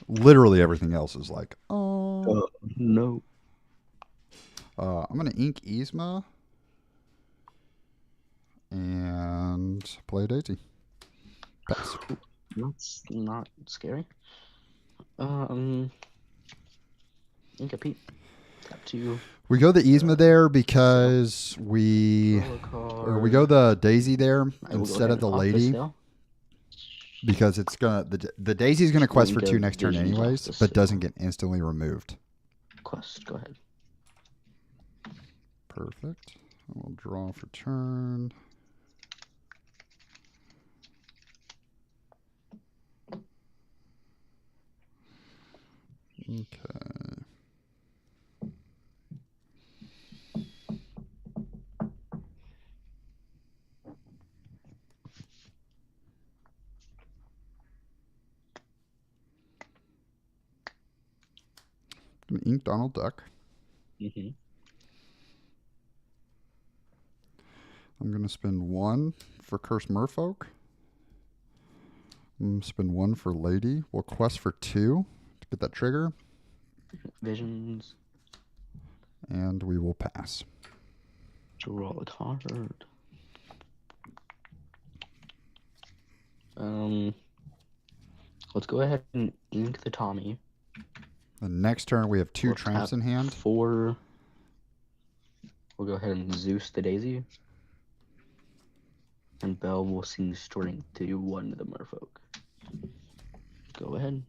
A: Literally everything else is like, oh.
B: No.
A: I'm gonna ink Yzma and play Daisy. Pass.
B: That's not scary. Inca Pete. Tap 2.
A: We go the Yzma there because we go the Daisy there instead of the Lady because it's gonna the Daisy's gonna quest for 2 next turn anyways, but doesn't get instantly removed.
B: Quest, go ahead.
A: Perfect. We'll draw for turn. Okay. I'm gonna ink Donald Duck.
B: Mm-hmm.
A: I'm gonna spend 1 for Cursed Merfolk. I'm gonna spend 1 for Lady. We'll quest for 2 to get that trigger.
B: Visions.
A: And we will pass.
B: Draw a card. Let's go ahead and ink the Tommy.
A: The next turn we have 2
B: We'll
A: tramps
B: tap
A: in hand.
B: 4. We'll go ahead and Zeus the Daisy. And Bell will sing Strength to 1 to the Merfolk. Go ahead.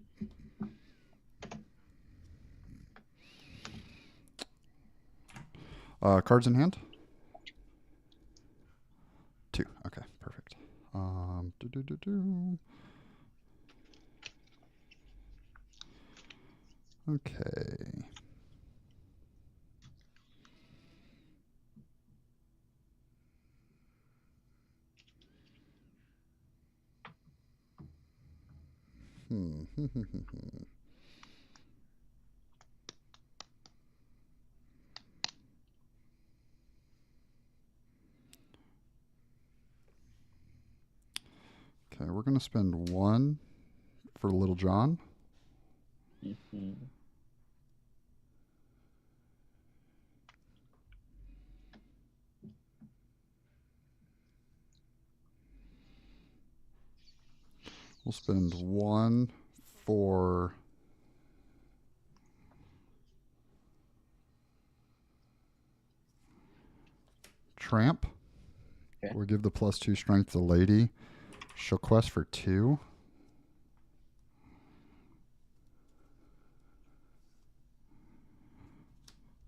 A: Cards in hand? 2. Okay, perfect. Okay. Okay, we're going to spend 1 for Little John.
B: Mm-hmm.
A: We'll spend 1 for Tramp.
B: Okay.
A: We'll give the +2 strength to Lady. She'll quest for 2.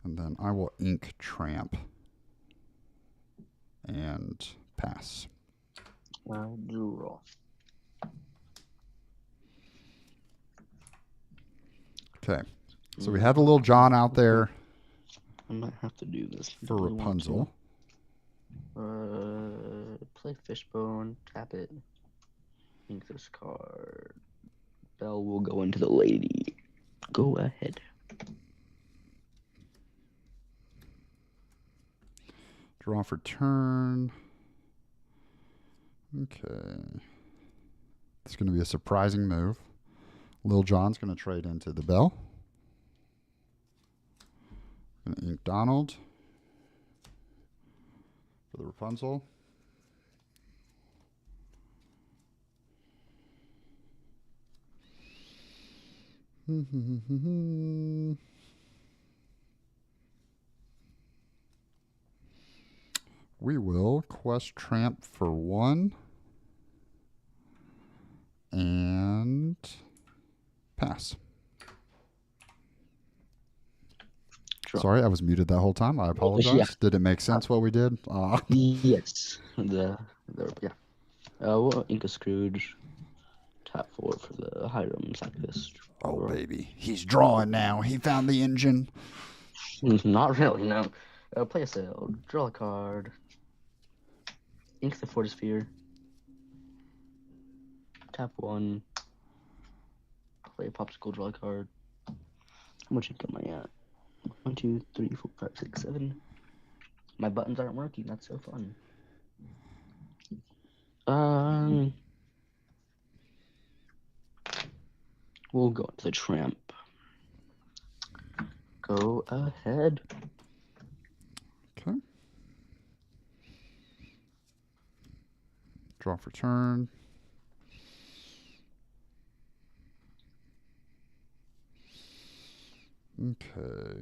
A: And then I will ink Tramp and pass.
B: I'll draw.
A: Okay. So we have a Little John out there
B: I might have to do this.
A: for Rapunzel.
B: Play Fishbone, tap it. Ink this card. Bell will go into the lady. Go ahead.
A: Draw for turn. Okay. It's going to be a surprising move. Lil Jon's going to trade into the Bell. Going to ink Donald for the Rapunzel. We will quest Tramp for 1 and pass.
B: Draw.
A: Sorry, I was muted that whole time. I apologize.
B: Yeah.
A: Did it make sense what we did?
B: Yes. Yeah. We'll ink a Scrooge. Tap 4 for the Hiram Amethyst.
A: Oh, baby. He's drawing now. He found the engine.
B: Not really, no. Play a sale. Draw a card. Ink the Fortisphere. Tap 1. Play a Popsicle, draw a card. How much ink am I at? 1, 2, 3, 4, 5, 6, 7. My buttons aren't working. That's so fun. We'll go into the Tramp. Go ahead.
A: Okay. Draw for turn. Okay.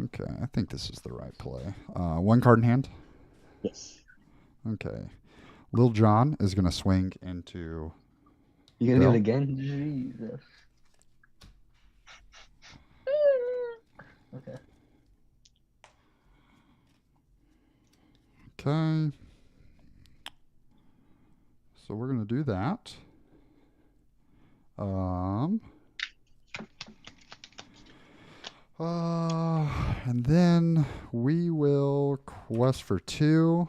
A: Okay, I think this is the right play. 1 card in hand.
B: Yes.
A: Okay. Lil Jon is going to swing into...
B: You gonna
A: Bell.
B: do it again? Jesus. Okay.
A: Okay. So we're going to do that. And then we will quest for 2.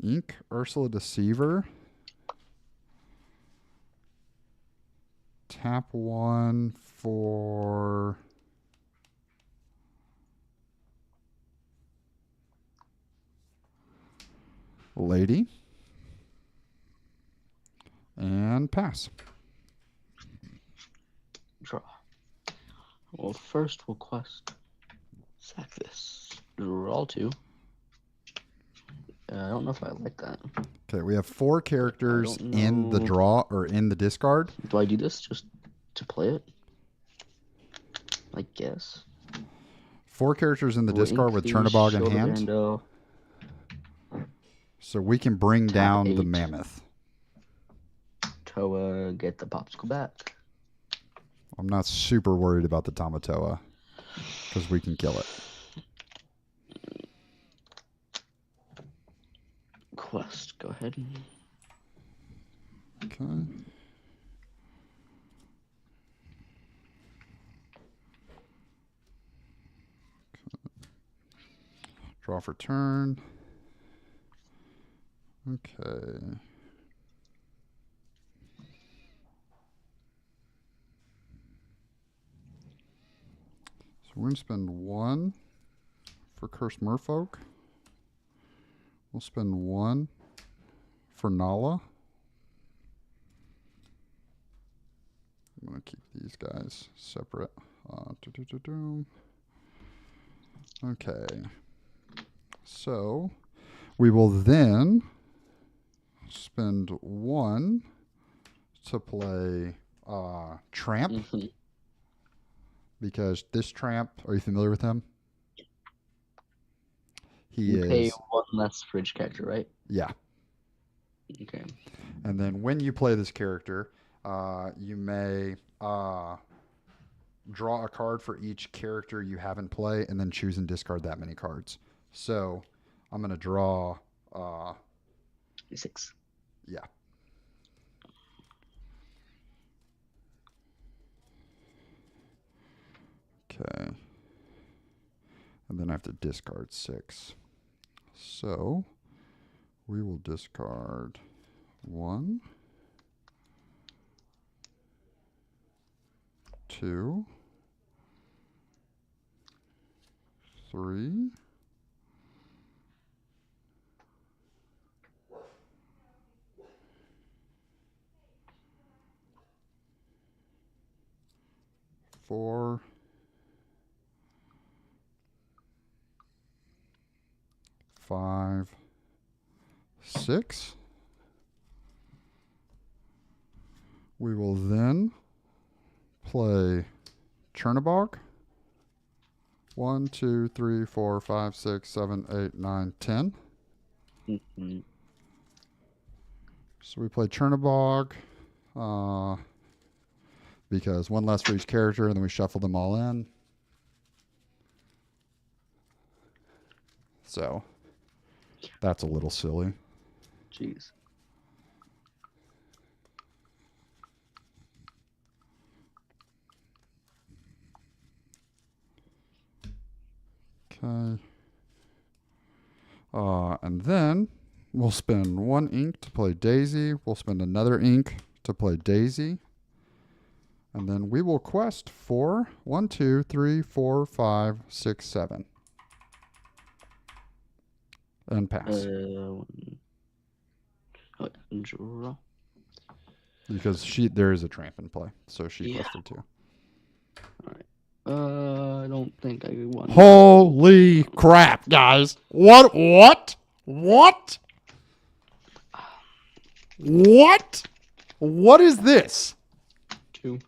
A: Ink Ursula Deceiver. Tap 1 for... Lady. And pass.
B: Draw. Well, first we'll quest. Sack this. Draw 2. I don't know if I like that.
A: Okay, we have 4 characters
B: don't
A: in the
B: know.
A: draw or in the discard.
B: Do I do this just to play it? I guess.
A: 4 characters in the
B: We'll
A: discard
B: ink
A: with
B: the
A: Chernabog in
B: Shield of
A: hand.
B: Arendelle.
A: So we can bring
B: Tap
A: down the
B: 8.
A: mammoth.
B: Toa, get the popsicle back.
A: I'm not super worried about the Tamatoa because we can kill it.
B: Quest, go ahead.
A: Okay. Draw for turn. Okay. So we're going to spend 1 for Cursed Merfolk. We'll spend 1 for Nala. I'm going to keep these guys separate. Okay. So we will then spend 1 to play Tramp.
B: Mm-hmm.
A: Because this Tramp, are you familiar with him?
B: You pay 1 less fridge character, right?
A: Yeah.
B: Okay.
A: And then when you play this character, you may draw a card for each character you have in play and then choose and discard that many cards. So I'm going to draw
B: 6.
A: Yeah. Okay. And then I have to discard 6. So we will discard 1, 2, 3, 4, 5, 6. We will then play Chernabog. 1, 2, 3, 4, 5, 6, 7, 8, 9, 10.
B: Mm-hmm.
A: So we play Chernabog because 1 less for each character, and then we shuffle them all in. So that's a little silly.
B: Jeez.
A: Okay. And then we'll spend 1 ink to play Daisy. We'll spend another ink to play Daisy. And then we will quest for 1, 2, 3, 4, 5, 6, 7. And pass.
B: Draw.
A: Because there is a tramp in play. So she quested 2.
B: I don't think I won.
A: Holy crap, guys. What? What? What is this?
B: 2.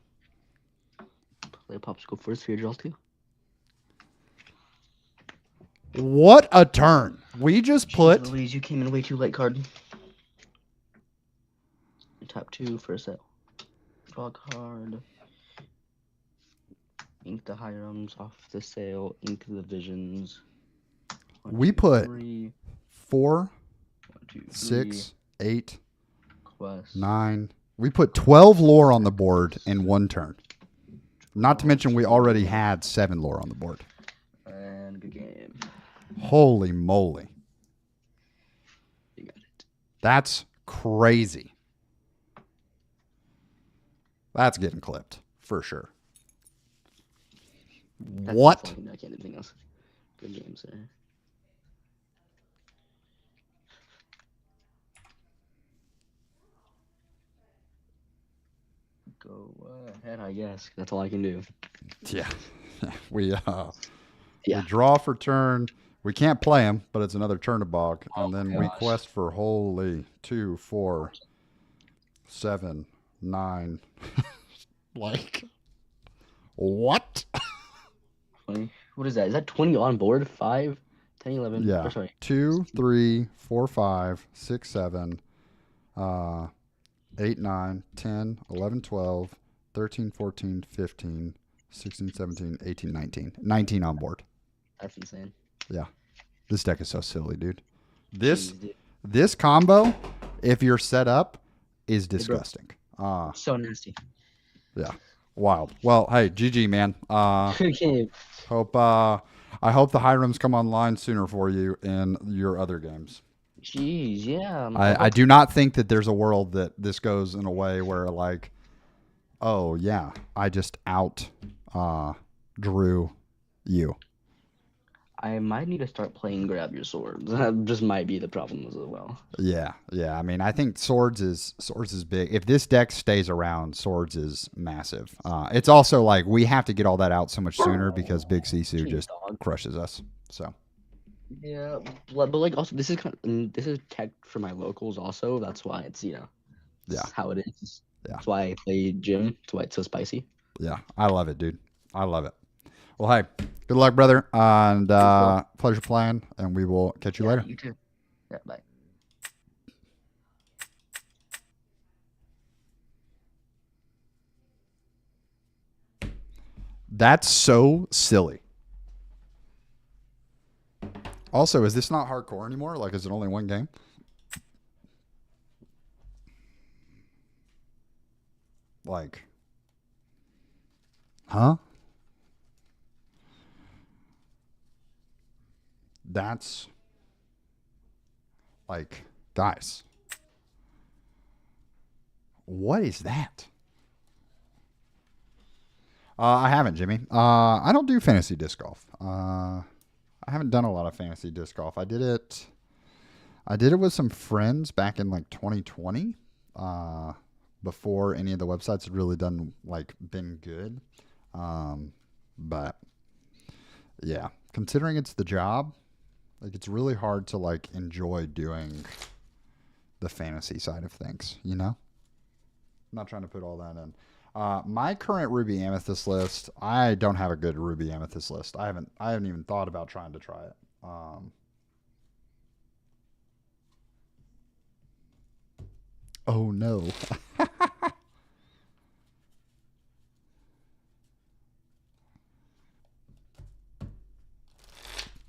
B: Play a popsicle first for your draw 2.
A: What a turn. We just put...
B: Jeez Louise, you came in way too late, card. Tap 2 for a sale. Draw a card. Ink the Hirams off the sale. Ink the Visions.
A: We put 4, 6, 8,
B: Quest.
A: 9. We put 12 lore on the board in 1 turn. Not to mention we already had 7 lore on the board.
B: And good game.
A: Holy moly.
B: You got it.
A: That's crazy. That's getting clipped, for sure. What?
B: I can't do anything else. Good game, sir. Go ahead, I guess. That's all I can do.
A: Yeah. We draw for turn. We can't play him, but it's another Chernabog. And then we quest for 2, 4, 7, 9. Like, what?
B: 20. What is that? Is that 20 on board? 5, 10, 11?
A: Yeah.
B: Oh, sorry.
A: 2, 3, 4, 5, 6, 7, 8, 9, 10, 11, 12, 13, 14, 15, 16, 17, 18, 19. 19 on board.
B: That's insane.
A: Yeah. This deck is so silly, dude. This combo, if you're set up, is disgusting.
B: So nasty.
A: Yeah. Wild. Well, hey, GG, man.
B: Good game.
A: I hope the Hirams come online sooner for you in your other games.
B: Jeez, yeah.
A: I do not think that there's a world that this goes in a way where, like, oh, yeah, I just drew you.
B: I might need to start playing Grab Your Swords. That just might be the problem as well.
A: Yeah. I mean, I think Swords is big. If this deck stays around, Swords is massive. It's also like we have to get all that out so much sooner because Big Sisu just crushes us. So.
B: Yeah, but like also this is tech for my locals also. That's why it's how it is.
A: Yeah.
B: That's why I play Gym. That's why it's so spicy.
A: Yeah, I love it, dude. I love it. Well, hey, good luck, brother, and pleasure playing, and we will catch you later.
B: You too. Yeah, bye.
A: That's so silly. Also, is this not hardcore anymore? Like, is it only 1 game? Like, huh? That's like, guys, what is that? I haven't, Jimmy. I don't do fantasy disc golf. I haven't done a lot of fantasy disc golf. I did it. I did it with some friends back in like 2020. Before any of the websites had really been good. But yeah, considering it's the job, like it's really hard to like enjoy doing the fantasy side of things, you know? I'm not trying to put all that in. My current Ruby Amethyst list, I don't have a good Ruby Amethyst list. I haven't even thought about trying to try it. Oh no.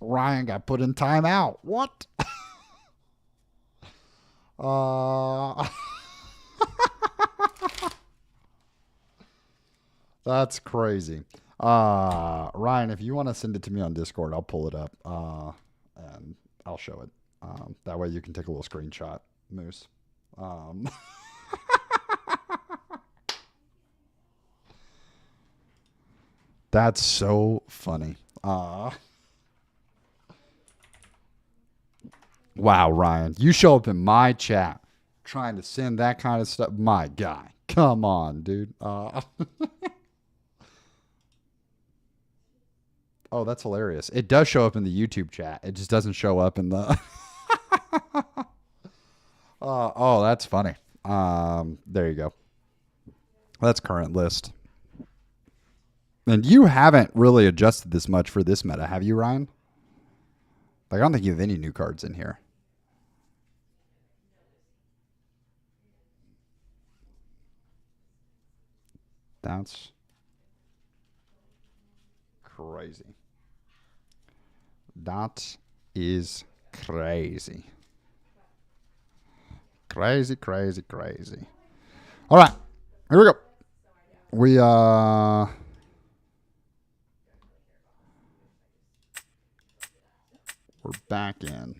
A: Ryan got put in timeout. What? That's crazy. Ryan, if you want to send it to me on Discord, I'll pull it up and I'll show it. That way you can take a little screenshot, Moose. That's so funny. Wow, Ryan, you show up in my chat trying to send that kind of stuff. My guy, come on, dude. Oh, that's hilarious. It does show up in the YouTube chat. It just doesn't show up in the. Oh, that's funny. There you go. That's current list. And you haven't really adjusted this much for this meta, have you, Ryan? Like, I don't think you have any new cards in here. That's crazy. That is crazy. Crazy, crazy, crazy. All right. Here we go. We're back in.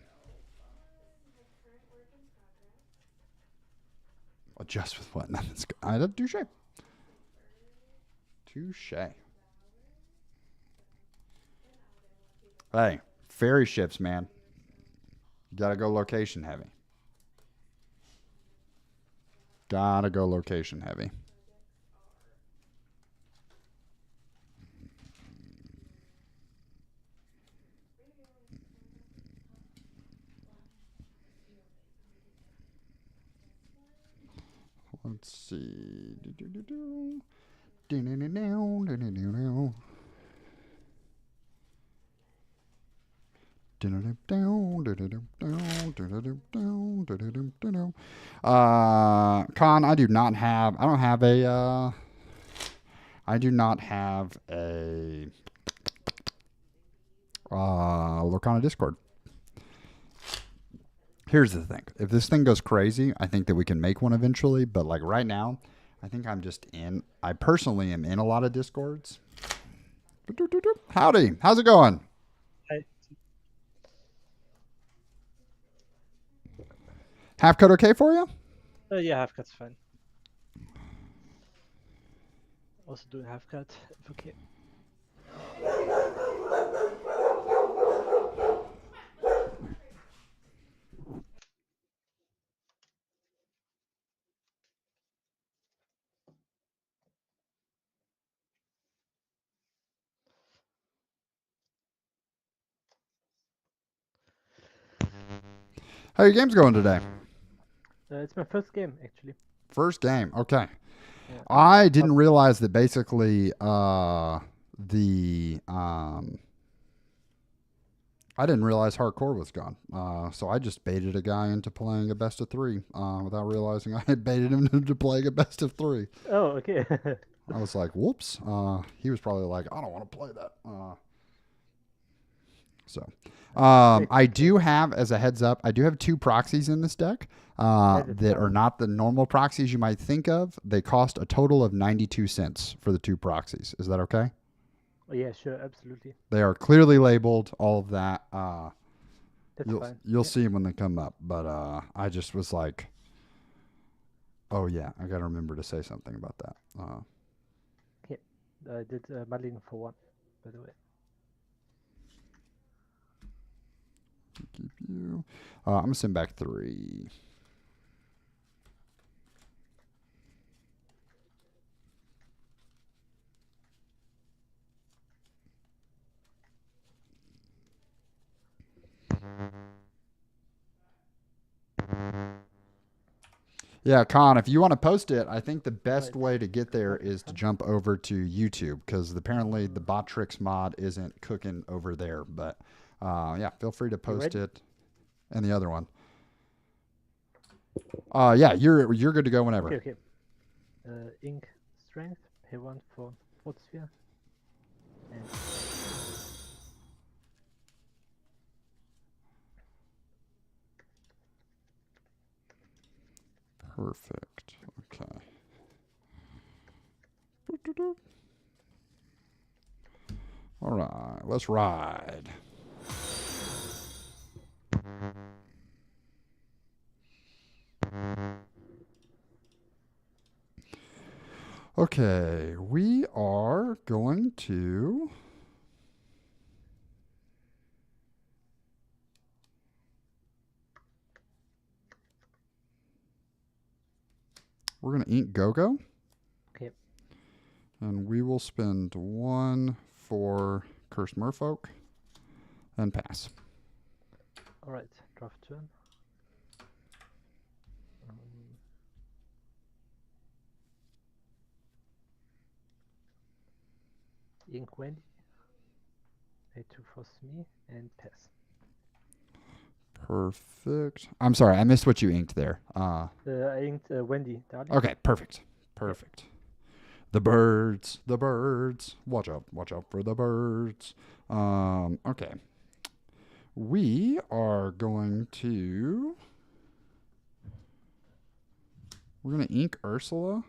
A: Adjust with what? Nothing's good. I don't touche. Touche. Hey, ferry ships, man. You gotta go location heavy. Gotta go location heavy. Let's see. Con, I do not have a Lorcana Discord. Here's the thing. If this thing goes crazy, I think that we can make one eventually. But like right now, I think I personally am in a lot of Discords. Howdy. How's it going?
C: Hi.
A: Half cut okay for you?
C: Yeah, half cut's fine. Also doing half cut. Okay.
A: How are your games going today?
C: It's my first game, actually.
A: First game. Okay.
C: Yeah.
A: I didn't realize that basically I didn't realize hardcore was gone. So I just baited a guy into playing a best of 3 without realizing I had baited him into playing a best of 3.
C: Oh, okay.
A: I was like, whoops. He was probably like, I don't want to play that. I do have, as a heads up, I do have 2 proxies in this deck.
C: That's
A: are not the normal proxies you might think of. They cost a total of 92 cents for the 2 proxies. Is that okay?
C: Oh yeah, sure, absolutely.
A: They are clearly labeled, all of that.
C: That's
A: You'll
C: fine.
A: you'll
C: Yeah.
A: see them when they come up. But I just was like, oh yeah, I gotta remember to say something about that.
C: I did Marlin for 1, by the way.
A: Keep you. I'm gonna send back 3. Yeah, Con, if you want to post it, I think the best
C: Right.
A: way to get there is to jump over to YouTube because apparently the Botrix mod isn't cooking over there. But yeah, feel free to post
C: ready?
A: it. And the other one. Yeah, you're good to go whenever.
C: Okay. Ink strength, pay 1 for Sphere. And
A: Perfect. Okay. All right, let's ride. Okay, we are going to we're going to ink Go-Go.
C: okay.
A: And we will spend 1 for Cursed Merfolk and pass.
C: Alright, draft turn. Ink Wendy. Pay 2 for me and pass.
A: Perfect. I'm sorry, I missed what you inked there.
C: I inked Wendy, darling.
A: Okay, perfect. Perfect. The birds, the birds. Watch out for the birds. Okay. We are going to we're going to ink Ursula.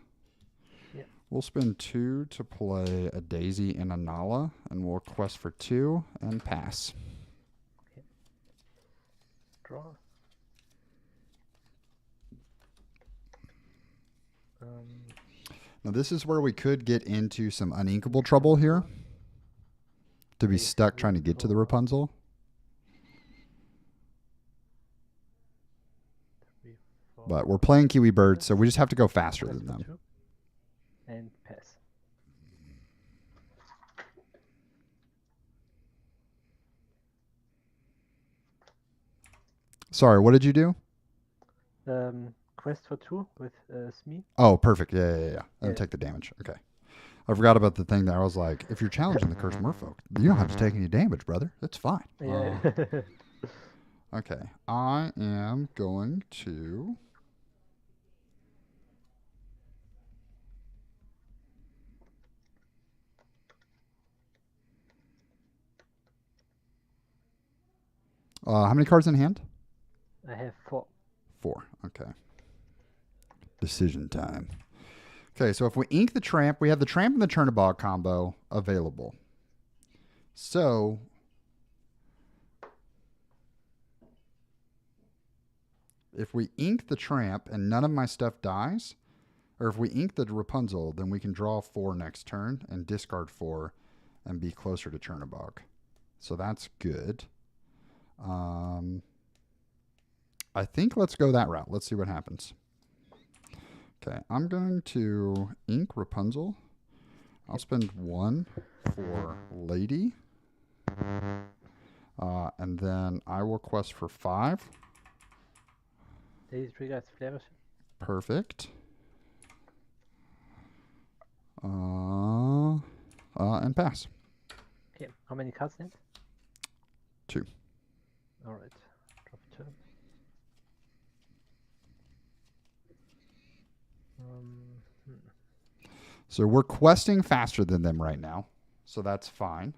C: Yeah.
A: We'll spend 2 to play a Daisy and a Nala, and we'll quest for 2 and pass.
C: Draw.
A: Now this is where we could get into some uninkable trouble here. To be stuck trying to get to the Rapunzel.
C: 3, 4.
A: But we're playing Kiwi Birds, so we just have to go faster
C: Quest
A: than
C: for
A: them.
C: 2 and pass.
A: Sorry, what did you do?
C: Quest for 2 with Smee.
A: Oh, perfect. Yeah. And
C: Yeah.
A: take the damage. Okay. I forgot about the thing that I was like, if you're challenging the Cursed Merfolk, you don't have to take any damage, brother. That's fine.
C: Yeah.
A: Okay. I am going to... how many cards in hand?
C: I have 4.
A: 4. Okay. Decision time. Okay, so if we ink the Tramp, we have the Tramp and the Chernabog combo available. So if we ink the Tramp and none of my stuff dies, or if we ink the Rapunzel, then we can draw 4 next turn and discard 4 and be closer to Chernabog. So that's good. I think let's go that route. Let's see what happens. Okay, I'm going to ink Rapunzel. I'll spend 1 for Lady. And then I will quest for 5.
C: Daisy triggers Flourish.
A: Perfect. And pass.
C: Okay, how many cards left?
A: 2.
C: Alright, drop turn.
A: So we're questing faster than them right now. So that's fine.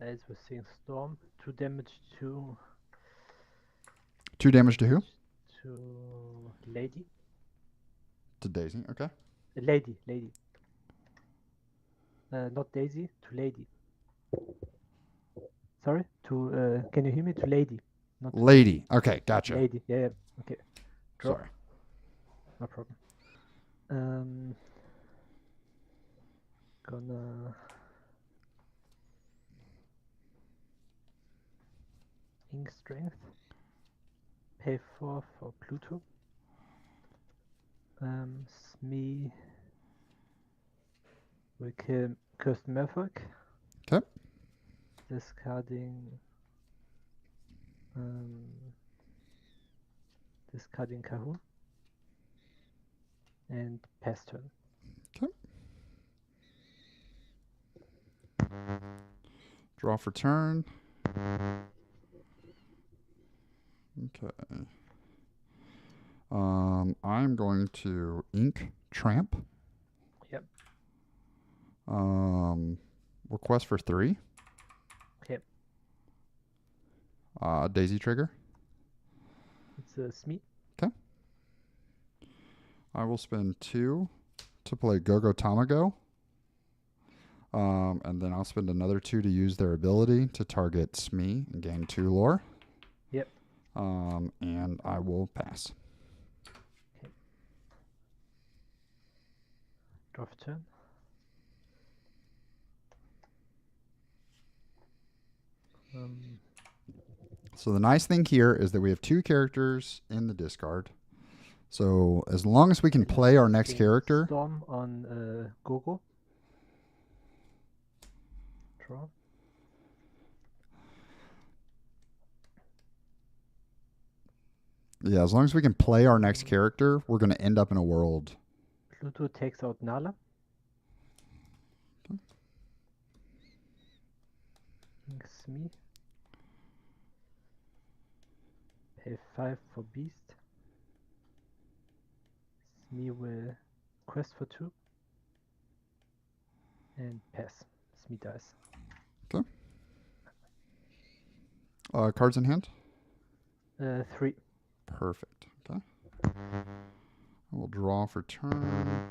C: else was saying Storm. 2 damage to
A: 2 damage to who?
C: to Lady.
A: To Daisy. Okay.
C: Lady. Not Daisy, to Lady. Sorry, to can you hear me? To Lady. Not to
A: Lady. Okay, gotcha.
C: Lady. Yeah. Okay. Draw.
A: Sorry.
C: No problem. Gonna ink strength. Pay 4 for Pluto. Smee will kill Kirsten Merfolk.
A: Okay.
C: Discarding Cahoon. And pass turn.
A: Okay. Draw for turn. Okay. I'm going to ink Tramp.
C: Yep.
A: Request for 3.
C: Okay.
A: Daisy trigger.
C: It's a Smee.
A: I will spend 2 to play Go-Go Tamago. And then I'll spend another 2 to use their ability to target Smee and gain 2 lore.
C: Yep.
A: And I will pass.
C: Okay. Draw for turn.
A: So the nice thing here is that we have 2 characters in the discard. So as long as we can play our next character.
C: Storm on Gogo. Draw.
A: Yeah, as long as we can play our next character, we're going to end up in a world.
C: Pluto takes out Nala.
A: Okay.
C: Ink Smee. Pay 5 for Beast. Smee will quest for 2. And pass. Smee dies.
A: Cards in hand?
C: 3.
A: Perfect. Okay. I will draw for turn.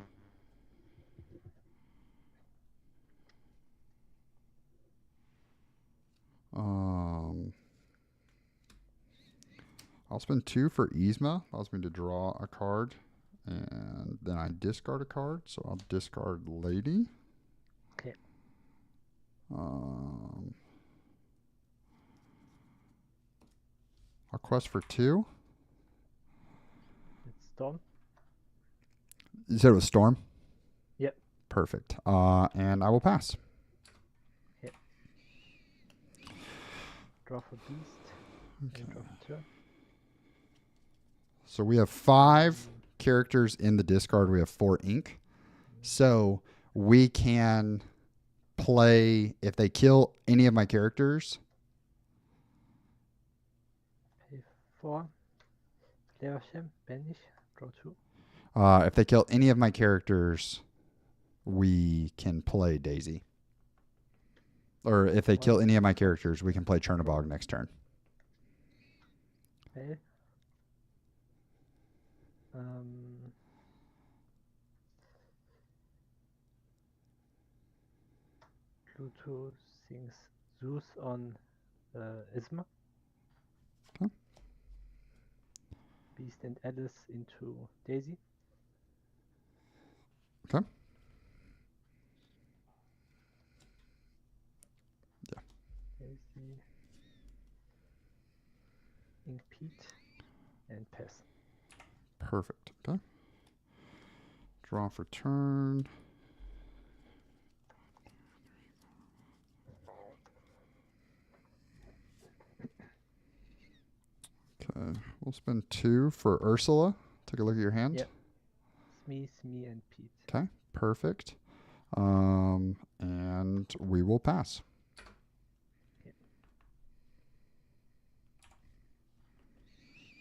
A: I'll spend 2 for Yzma. Allows me to draw a card. And then I discard a card. So I'll discard Lady.
C: Okay.
A: I'll quest for 2.
C: It's Storm.
A: You said it was Storm?
C: Yep.
A: Perfect. And I will pass.
C: Yep. Draw for Beast.
A: Okay.
C: And draw for turn.
A: So we have 5 characters in the discard. We have 4 ink. So we can play, if they kill any of my characters.
C: Pay 4. Leversham. Banish. Draw 2.
A: If they kill any of my characters, we can play Daisy. Or if they kill any of my characters, we can play Chernabog next turn.
C: Pay. Pluto sings Zeus on Yzma.
A: Okay.
C: Beast and Alice into Daisy.
A: Okay. Yeah.
C: Daisy. Ink Pete. And pass.
A: Perfect. Okay. Draw for turn. Okay. We'll spend 2 for Ursula. Take a look at your hand.
C: Yep. Smee, and Pete.
A: Okay. Perfect. And we will pass.
C: Yep.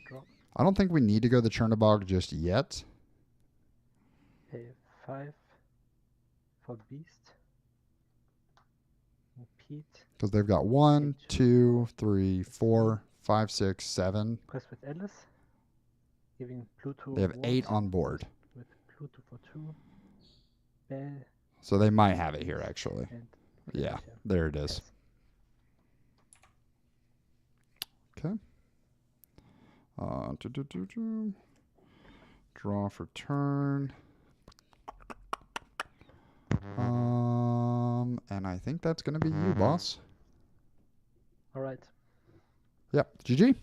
C: Draw.
A: I don't think we need to go the Chernabog just yet.
C: Pay 5 for Beast. And Pete.
A: Because they've got 1, 2, 3, 4, 5, 6, 7.
C: Press with Alice. Giving Pluto
A: They have
C: ward
A: 8 on board.
C: with Pluto for 2. Bell
A: So they might have it here, actually.
C: and
A: Yeah,
C: Felicia.
A: there it is.
C: Pass.
A: Okay. Draw for turn. And I think that's going to be you, boss.
C: All right.
A: Yep. GG.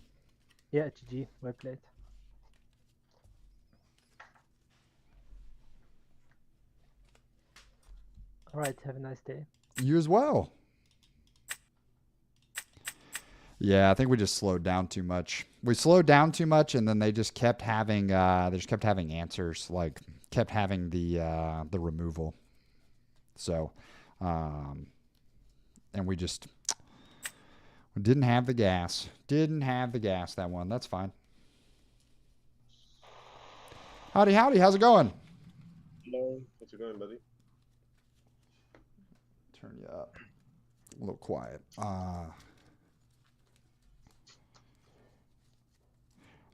C: Yeah, GG. Well played. All right. Have a nice day.
A: You as well. Yeah, I think we just slowed down too much. We slowed down too much, and then they just kept having answers, like kept having the removal. So, and we didn't have the gas. Didn't have the gas that one. That's fine. Howdy, howdy. How's it going?
D: Hello. How's it going, buddy?
A: Turn you up. A little quiet.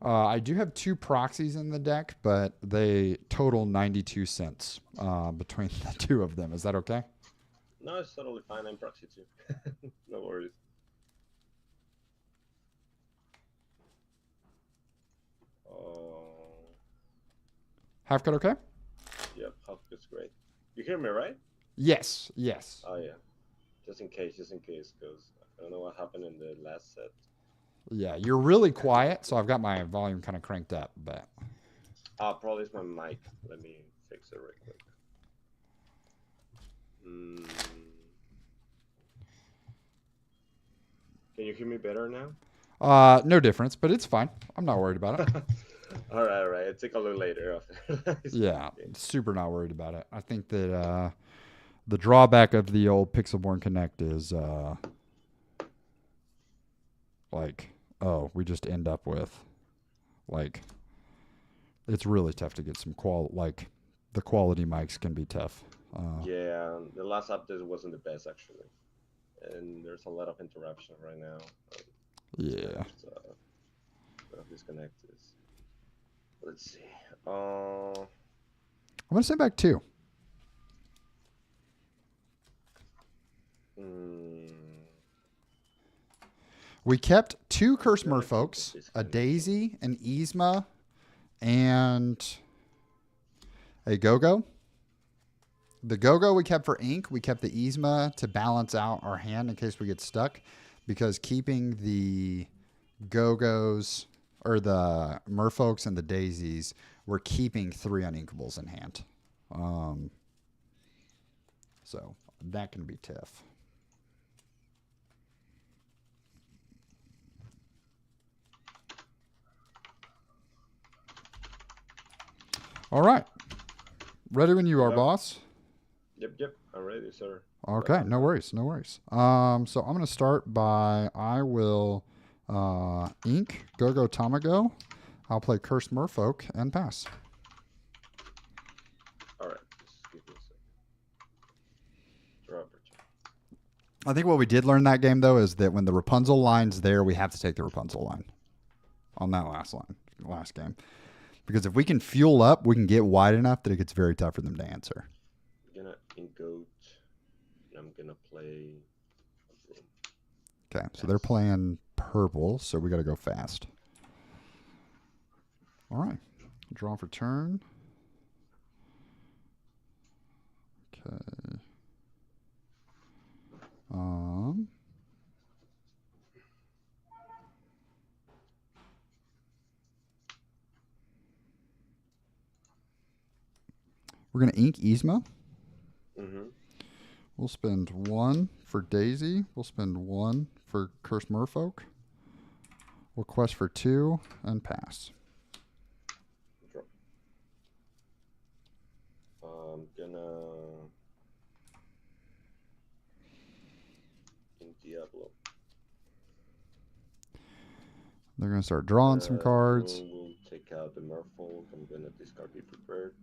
A: I do have 2 proxies in the deck, but they total 92 cents between the 2 of them. Is that okay?
D: No, it's totally fine. I'm proxy too. No worries. Oh,
A: Half cut okay?
D: yep. Half is great. You hear me, right?
A: Yes, yes.
D: Oh yeah. Just in case, because I don't know what happened in the last set.
A: Yeah, you're really quiet, so I've got my volume kind of cranked up, but
D: Probably it's my mic. Let me fix it real quick. Can you hear me better now?
A: no difference, but it's fine. I'm not worried about it.
D: All right. I'll take a look later.
A: Yeah, super not worried about it. I think that the drawback of the old Pixelborn Connect is we just end up with it's really tough to get some the quality mics can be tough.
D: Yeah, the last update wasn't the best actually, and there's a lot of interruption right now.
A: Yeah.
D: Disconnect is. Let's see.
A: I'm gonna send back 2. We kept 2 Curse Merfolks, a Daisy, an Yzma, and a Go-Go. The Go-Go we kept for ink. We kept the Yzma to balance out our hand in case we get stuck, because keeping the Go-Go's or the Merfolks and the Daisies, we're keeping 3 uninkables in hand. So that can be tough. All right. Ready when you are, boss.
D: Yep. I'm ready, sir.
A: Okay, no worries. So I'm going to start by, I will ink Go-Go Tamago. I'll play Cursed Merfolk and pass.
D: All right. Just give me a second. Draw for turn.
A: I think what we did learn that game, though, is that when the Rapunzel line's there, we have to take the Rapunzel line on that last game. Because if we can fuel up, we can get wide enough that it gets very tough for them to answer.
D: I'm gonna goat, and I'm gonna play.
A: Okay, so they're playing purple, so we got to go fast. All right, draw for turn. Okay. We're going to ink Yzma. We'll spend 1 for Daisy. We'll spend 1 for Cursed Merfolk. We'll quest for 2 and pass.
D: Draw. I'm gonna ink Diablo.
A: They're going to start drawing some cards.
D: We'll take out the Merfolk. I'm gonna discard Be Prepared.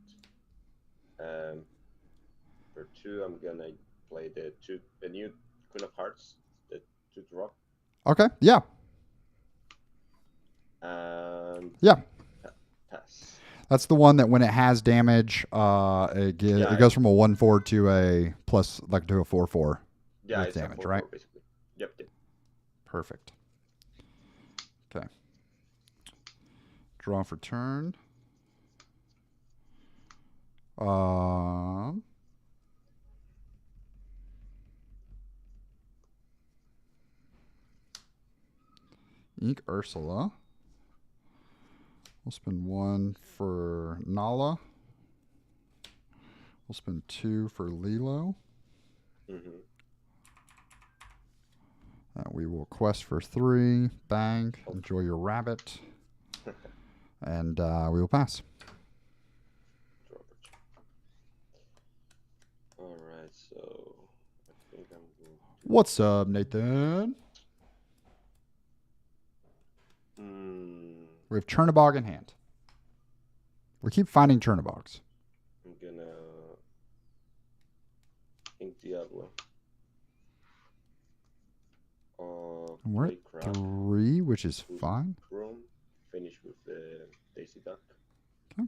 D: For 2, I'm gonna play the new Queen of Hearts, the to drop.
A: Okay. Yeah.
D: And
A: Yeah.
D: pass.
A: That's the one that when it has damage,
D: Yeah,
A: it goes from a 1/4 to a plus, like to a 4/4
D: Yeah,
A: with
D: it's
A: damage,
D: a 4/4
A: right?
D: basically. Yep.
A: Perfect. Okay. Draw for turn. Ink Ursula. We'll spend 1 for Nala. We'll spend 2 for Lilo.
D: Mm-hmm.
A: We will quest for 3. Bang. Enjoy your rabbit. And we will pass.
D: All right, so I think I'm going to...
A: What's up, Nathan? We have Chernabog in hand. We keep finding Chernabogs.
D: I'm gonna Ink Diablo.
A: And we're
D: Play
A: at
D: crab,
A: 3, which is fine.
D: room, finish with the Daisy Duck.
A: Okay.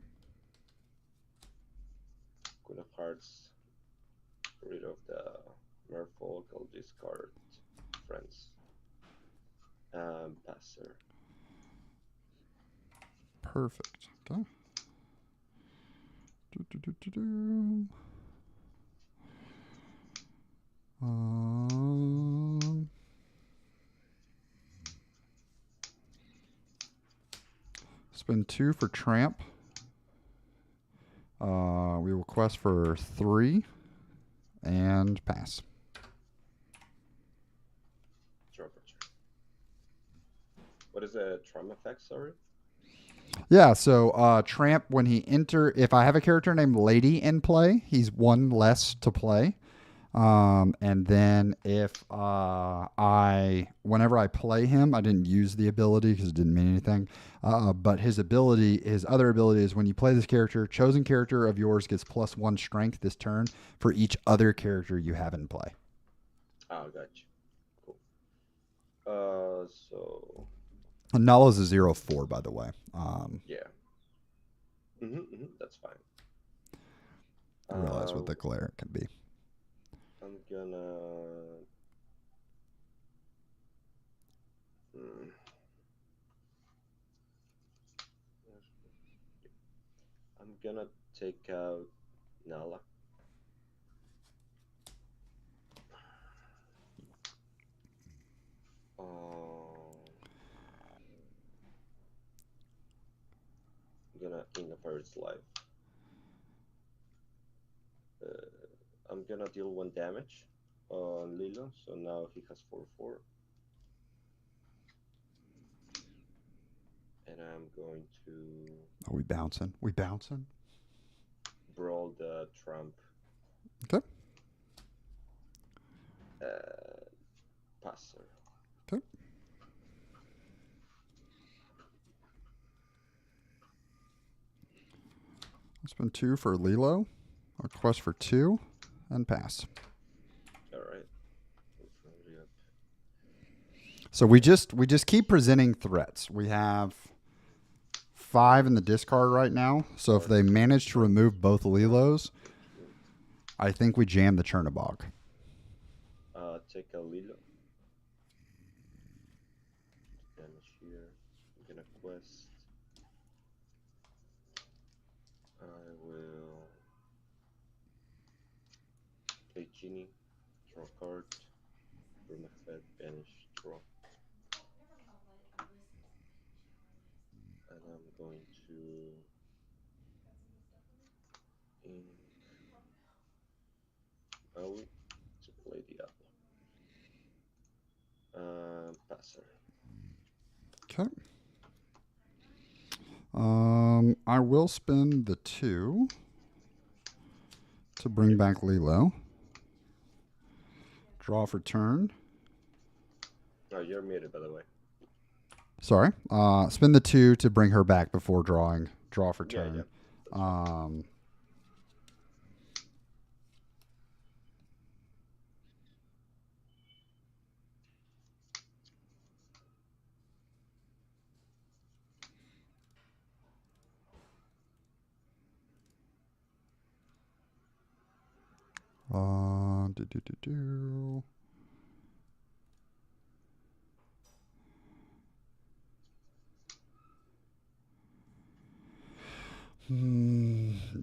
D: Queen of Hearts. Rid of the Merfolk. I'll discard friends. Passer.
A: Perfect. Okay. Spend 2 for Tramp. We will quest for 3 and pass.
D: Draw for turn. What is the trauma effect, sorry?
A: Yeah, so Tramp, when he if I have a character named Lady in play, he's 1 less to play. And then if whenever I play him, I didn't use the ability because it didn't mean anything. But his other ability is when you play this character, chosen character of yours gets +1 strength this turn for each other character you have in play.
D: Oh, gotcha. Cool. So...
A: And Nala's a 0/4, by the way.
D: Yeah. That's fine.
A: I realize what the cleric can be.
D: I'm gonna... I'm gonna take out Nala. I'm gonna King of Earth's life. I'm gonna deal 1 damage on Lilo, so now he has 4/4. And I'm going to...
A: Are we bouncing? We bouncing?
D: Brawl the Trump.
A: Okay.
D: Passer.
A: Okay. I'll spend 2 for Lilo. I'll quest for 2 and pass.
D: All right.
A: So we just keep presenting threats. We have 5 in the discard right now. So if they manage to remove both Lilos, I think we jam the Chernabog.
D: Take a Lilo. Damage here. I'm gonna quest. I will play Genie, draw card, room effect, banish, draw. And I'm going to ink Maui to play Diablo. Passer.
A: Okay. I will spend the 2 to bring back Lilo. Draw for turn.
D: Oh, you're muted, by the way.
A: Sorry. Spend the 2 to bring her back before drawing. Draw for turn.
D: Yeah.
A: Do, do, do, do.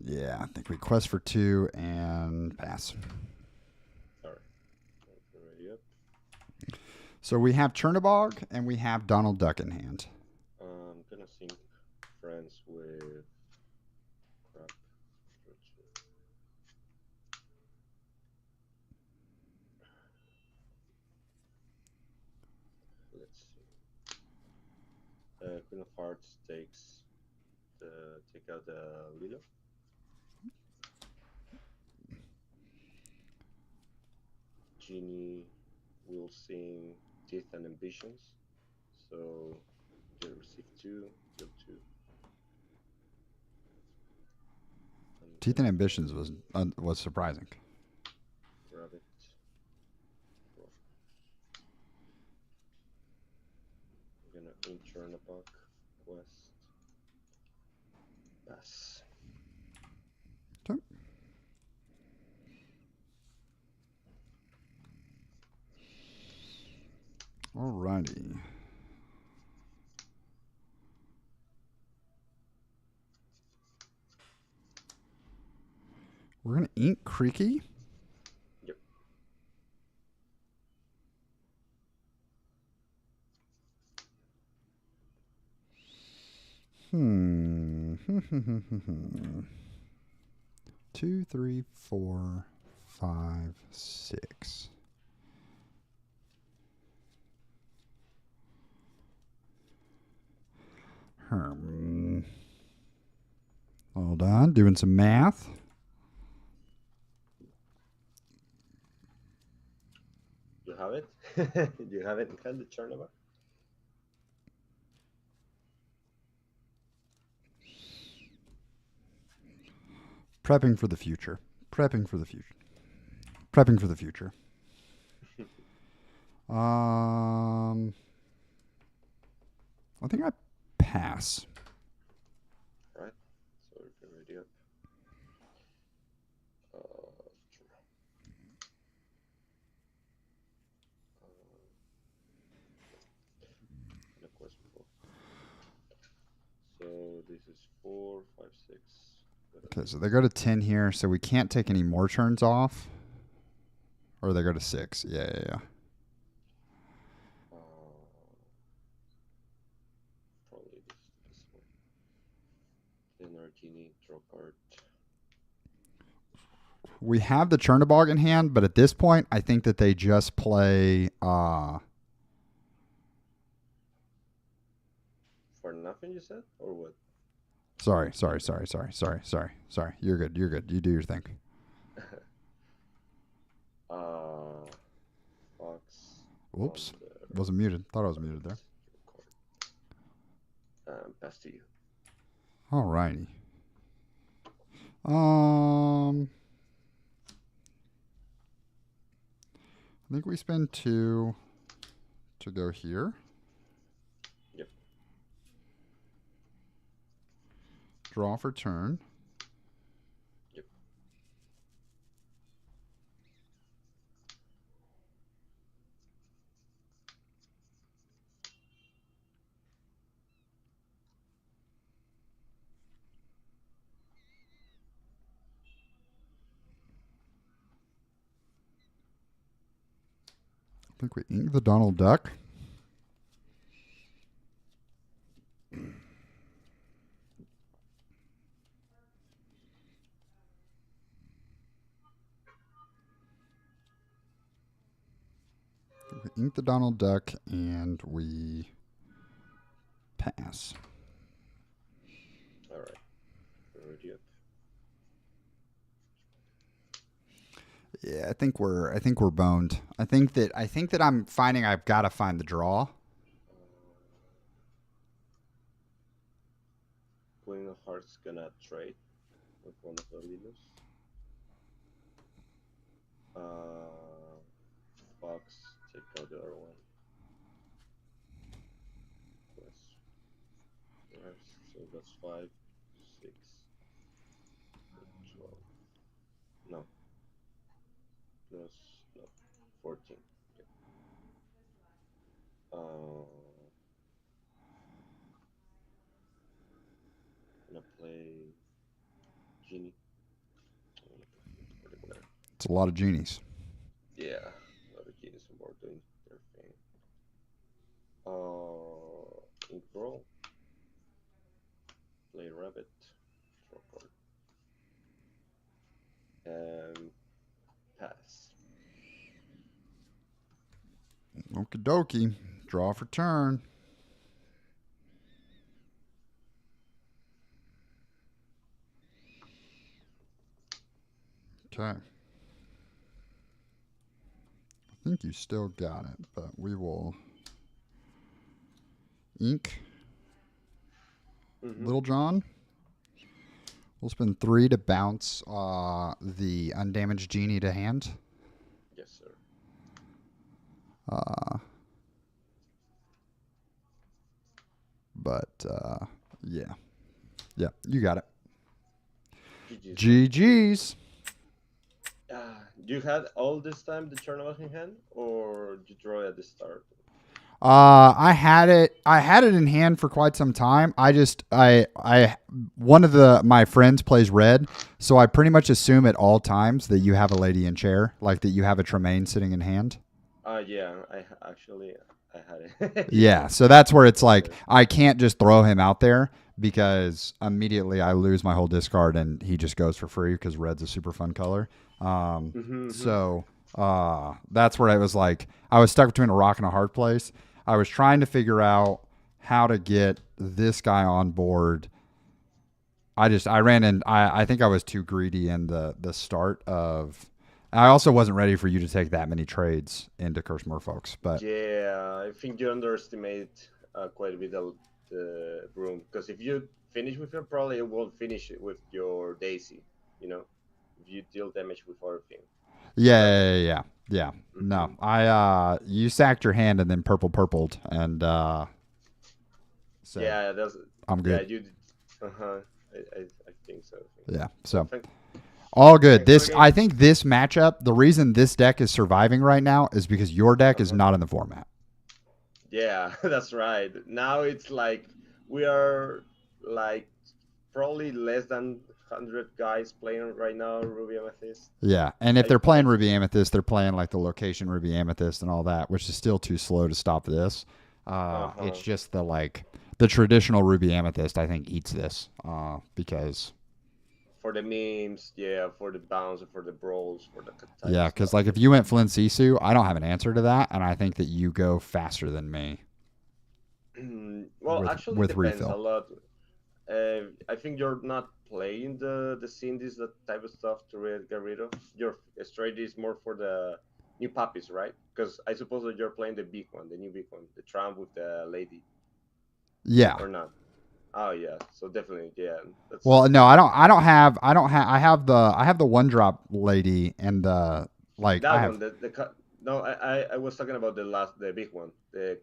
A: Yeah, I think we quest for 2 and pass.
D: Alright. Ready up.
A: So we have Chernabog and we have Donald Duck in hand.
D: I'm gonna sync friends with crap. Let's see. Queen of Hearts takes take out the Lilo. Genie will sing Teeth and Ambitions. So you receive 2, deal 2.
A: Teeth and Ambitions was surprising.
D: Grab it. I'm gonna Chernabog quest. Pass.
A: Okay. Alrighty. We're gonna ink Creaky.
D: Yep.
A: Hmm. 2, 3, 4, 5, 6. Hold on, doing some math.
D: You have it? You have it in hand, the Chernabog?
A: Prepping for the future. Prepping for the future. Prepping for the future. I think I pass.
D: Right. So we can ready up. The quest before. So this is 4, 5, 6.
A: Okay, so they go to 10 here, so we can't take any more turns off. Or they go to 6. Yeah.
D: Probably this way. Then Artini, draw card.
A: We have the Chernabog in hand, but at this point, I think that they just play.
D: For nothing, you said? Or what?
A: Sorry. You're good. You do your thing.
D: Fox.
A: Whoops. Wasn't muted. Thought I was muted there.
D: Pass to you.
A: Alrighty. I think we spend 2 to go here.
D: Yep.
A: Draw for turn.
D: Yep.
A: I think we ink the Donald Duck. We ink the Donald Duck and we pass.
D: All right. Ready up.
A: Yeah, I think we're boned. I think that I'm finding I've got to find the draw.
D: Queen of Hearts gonna trade with one of the leaders. Fox take out the other one. Yes. So that's 5, 6, 12. No. genie.
A: It's a lot of genies.
D: Yeah, a lot of genies on board doing their thing. Ink roll. Play rabbit. Draw card. Pass.
A: Okie dokie. Draw for turn. Okay. I think you still got it, but we will ink. Little John. We'll spend 3 to bounce the undamaged genie to hand.
D: Yes, sir.
A: Yeah. Yeah, you got it.
D: GG's.
A: GG's.
D: You had all this time the Chernabog in hand, or you draw it at the start?
A: I had it in hand for quite some time. One of my friends plays red, so I pretty much assume at all times that you have a lady in chair, like that you have a Tremaine sitting in hand.
D: Yeah, I had it.
A: Yeah, so that's where it's like I can't just throw him out there because immediately I lose my whole discard and he just goes for free because red's a super fun color. So that's where I was like, I was stuck between a rock and a hard place. I was trying to figure out how to get this guy on board. I think I was too greedy in the start of. I also wasn't ready for you to take that many trades into Curse Merfolks, but
D: yeah, I think you underestimate quite a bit of the room, because if you finish with him, probably it won't finish it with your Daisy. You know, if you deal damage with other thing.
A: Yeah. No, you sacked your hand and then purpled, and so
D: yeah,
A: I'm good.
D: Yeah, you. I think so.
A: Yeah, so all good. I think this matchup, the reason this deck is surviving right now is because your deck is not in the format.
D: Yeah, that's right. Now it's like we are like probably less than 100 guys playing right now Ruby Amethyst.
A: Yeah, and if they're playing Ruby Amethyst, they're playing like the location Ruby Amethyst and all that, which is still too slow to stop this. It's just the traditional Ruby Amethyst, I think, eats this because
D: for the memes, yeah, for the bounce, for the brawls, for the
A: yeah, because like if you went Flynn Sisu, I don't have an answer to that, and I think that you go faster than me.
D: Well, actually, it depends a lot. I think you're not playing the Cindy's, that type of stuff to get rid of. Your strategy is more for the new puppies, right? Because I suppose that you're playing the big one, the new big one, the tramp with the lady.
A: Yeah.
D: Or not? Oh yeah, so definitely yeah.
A: Well, no, I have the one drop lady and the like.
D: That one, no, I was talking about the big one, the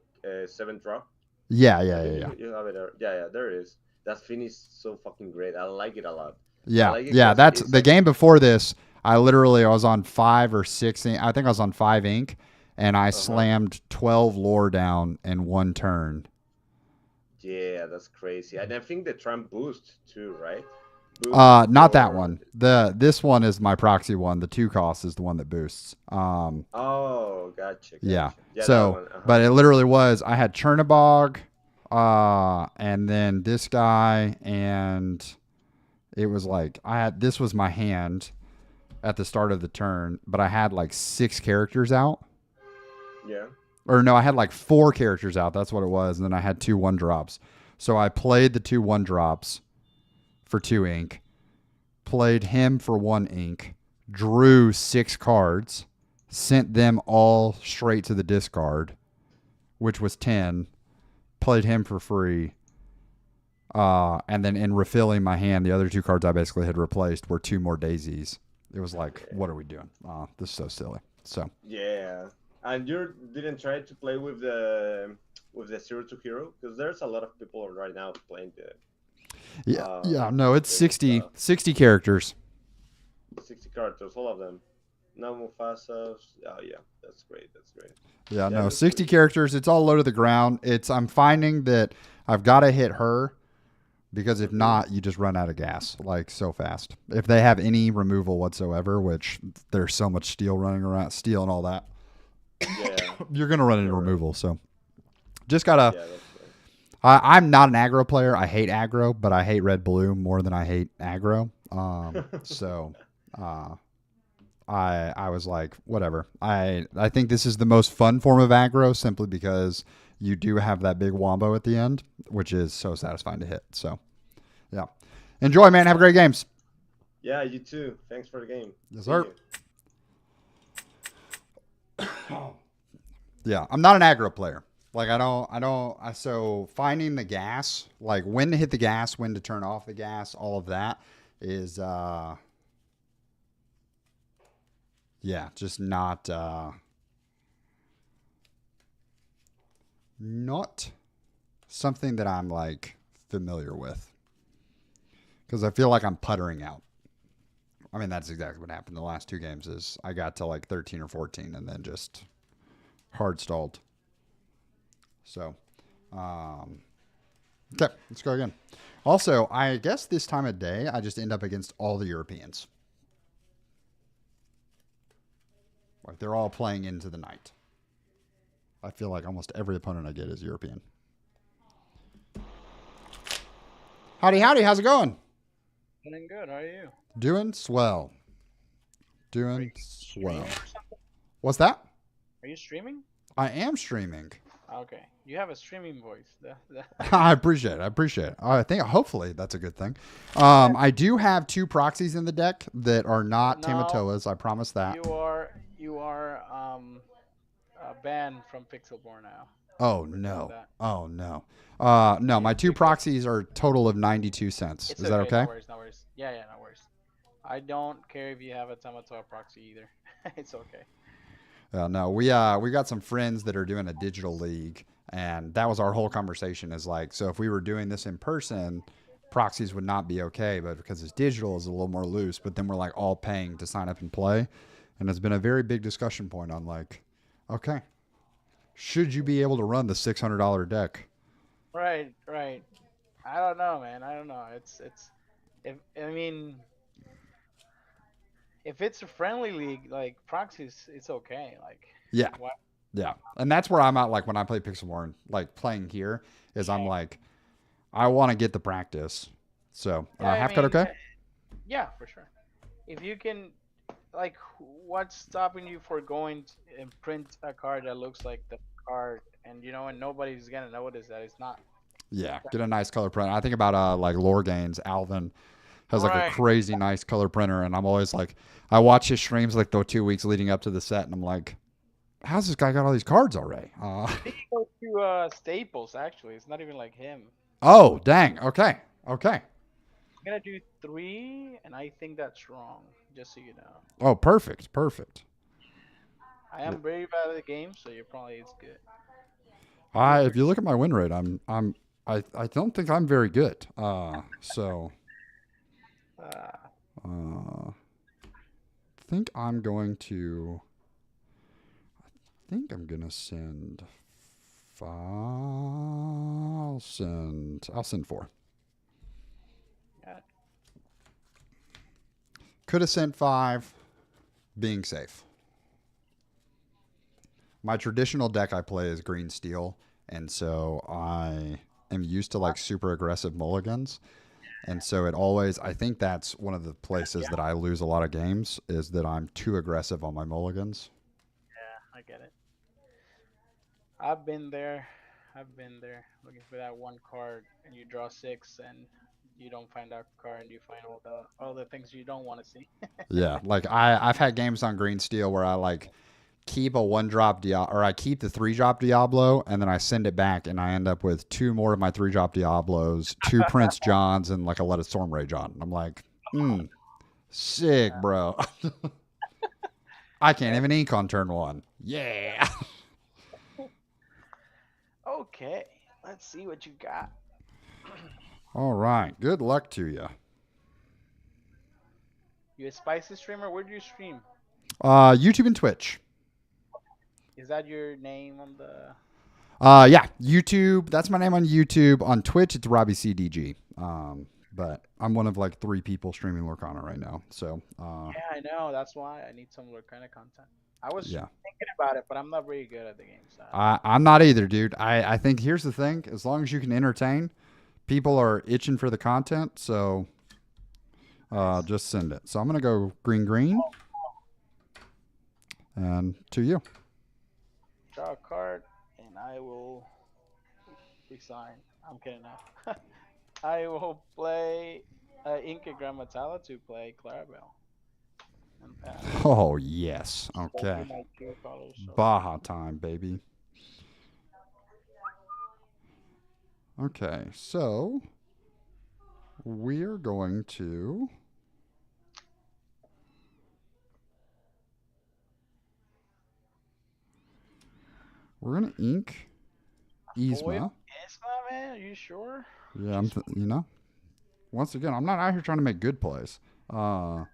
D: 7 drop.
A: Yeah.
D: You have it there. Yeah, there it is. That finished so fucking great. I like it a lot.
A: Yeah, that's the game before this. I was on 5 or 6. I think I was on 5 ink, and I slammed 12 lore down in one turn.
D: Yeah, that's crazy. And I think the tramp boost too, right?
A: Not that one. This one is my proxy one. The 2 cost is the one that boosts.
D: Oh, gotcha.
A: Yeah. So, but it literally was. I had Chernabog, and then this guy, and it was like this was my hand at the start of the turn, but I had like 6 characters out.
D: Yeah.
A: Or no, I had like 4 characters out. That's what it was. And then I had 2 1-drops. So I played the 2 1-drops for 2 ink, played him for 1 ink, drew 6 cards, sent them all straight to the discard, which was 10, played him for free. And then in refilling my hand, the other 2 cards I basically had replaced were 2 more daisies. It was like, what are we doing? This is so silly. So
D: yeah. And you didn't try to play with the 0-2 hero, because there's a lot of people right now playing the.
A: No, it's 60 characters.
D: 60 characters, all of them. No Mufasas. Oh yeah, that's great.
A: Yeah, no, 60 characters. It's all low to the ground. I'm finding that I've got to hit her Because if not, you just run out of gas like so fast. If they have any removal whatsoever, which there's so much steel running around, steel and all that,
D: Yeah.
A: you're gonna run into
D: You're right.
A: removal. So just gotta.
D: Yeah, that's right.
A: I'm not an aggro player. I hate aggro, but I hate red blue more than I hate aggro. So I was like, whatever. I think this is the most fun form of aggro simply because you do have that big wombo at the end, which is so satisfying to hit. So yeah, enjoy, man. Have great games.
D: Yeah, you too. Thanks for the game.
A: Yes,
D: See
A: sir.
D: you.
A: Yeah, I'm not an aggro player. Like so finding the gas, like when to hit the gas, when to turn off the gas, all of that is yeah, just not something that I'm like familiar with. Cuz I feel like I'm puttering out. I mean, that's exactly what happened the last 2 games is I got to like 13 or 14 and then just hard stalled. So, okay, let's go again. Also, I guess this time of day, I just end up against all the Europeans. Like, they're all playing into the night. I feel like almost every opponent I get is European. Howdy, how's it going?
E: Doing good. How are you?
A: Doing swell. Doing
E: Streaming
A: swell.
E: or something?
A: What's that?
E: Are you streaming?
A: I am streaming.
E: Okay. You have a streaming voice.
A: I appreciate it. I think hopefully that's a good thing. I do have 2 proxies in the deck that are not
E: No.
A: Tamatoas. I promise that.
E: You are banned from Pixelborn now.
A: Oh
E: Know
A: no.
E: that.
A: Oh no. No, my 2 proxies are a total of 92 cents.
E: It's
A: Is that okay?
E: No worries. No worries. Yeah, no worries. I don't care if you have a Tamatoa proxy either. It's okay.
A: No, we got some friends that are doing a digital league, and that was our whole conversation. Is like, so if we were doing this in person, proxies would not be okay, but because it's digital, it's a little more loose. But then we're like all paying to sign up and play, and it's been a very big discussion point on like, okay, should you be able to run the $600 deck?
E: Right. I don't know, man. I don't know. If it's a friendly league, like proxies, it's okay. Like
A: Yeah.
E: what?
A: Yeah, and that's where I'm at. Like when I play Pixelborn, like playing here, is I'm like, I want to get the practice. So
E: Yeah,
A: half cut, okay?
E: Yeah, for sure. If you can, like, what's stopping you for going and print a card that looks like the card, and and nobody's gonna notice that it's not.
A: Yeah, get a nice color print. I think about like Lorgains. Alvin has like
E: Right.
A: a crazy nice color printer, and I'm always like, I watch his streams like the 2 weeks leading up to the set, and I'm like, how's this guy got all these cards already?
E: He goes to Staples. Actually, it's not even like him.
A: Oh, dang. Okay.
E: I'm gonna do 3, and I think that's wrong. Just so you know.
A: Oh, perfect.
E: I am very bad at the game, so you're probably it's good.
A: If you look at my win rate, I don't think I'm very good. So I think I'm going to. I think I'm gonna send. I'll send 4.
E: Yeah.
A: Could have sent 5, being safe. My traditional deck I play is green steel, and so I am used to like super aggressive mulligans. And so it always, I think that's one of the places that I lose a lot of games is that I'm too aggressive on my mulligans.
E: I get it. I've been there. Looking for that one card, and you draw 6, and you don't find that card, and you find all the things you don't want to see.
A: Yeah, like I've had games on green steel where I like keep a 1-drop or I keep the 3-drop Diablo, and then I send it back, and I end up with 2 more of my 3-drop Diablos, 2 Prince Johns, and like a Let It Storm Rage on. I'm like, sick, bro. I can't even ink on turn 1. Yeah.
E: Okay, let's see what you got.
A: All right. Good luck to you.
E: You a spicy streamer? Where do you stream?
A: YouTube and Twitch.
E: Is that your name on the?
A: Yeah, YouTube. That's my name on YouTube. On Twitch, it's Robbie CDG. But I'm one of like 3 people streaming Lorcana right now. So
E: Yeah, I know. That's why I need some kind of content. I was
A: yeah.
E: thinking about it, but I'm not very good at the game. So
A: I'm not either, dude. I think here's the thing: as long as you can entertain, people are itching for the content. So just send it. So I'm gonna go green, and to you.
E: draw a card, and I will resign. I'm kidding now. I will play Inca Grammatala to play Clarabelle and pass.
A: Oh yes.
E: Those
A: Okay.
E: are my 2 colors. So
A: Baja time, baby. Okay, so we're going to. We're gonna ink Yzma.
E: Isma, man, are you sure?
A: Yeah, once again, I'm not out here trying to make good plays. We're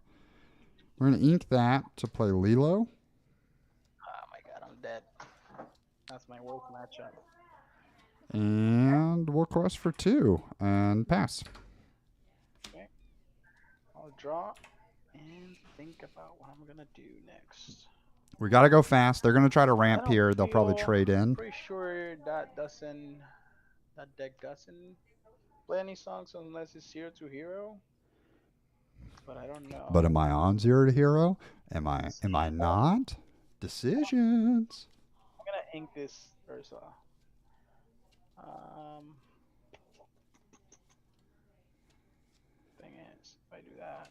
A: gonna ink that to play Lilo.
E: Oh my god, I'm dead. That's my worst matchup.
A: And we'll quest for 2 and pass.
E: I'll draw and think about what I'm gonna do next.
A: We got to go fast. They're going to try to
E: I
A: ramp
E: don't
A: here. They'll probably
E: feel-
A: trade in.
E: Pretty sure that deck doesn't play any songs unless it's 0 to hero. But I don't know.
A: But am I on 0 to hero? Am I not? Decisions.
E: I'm gonna ink this Ursula. Thing is, if I do that,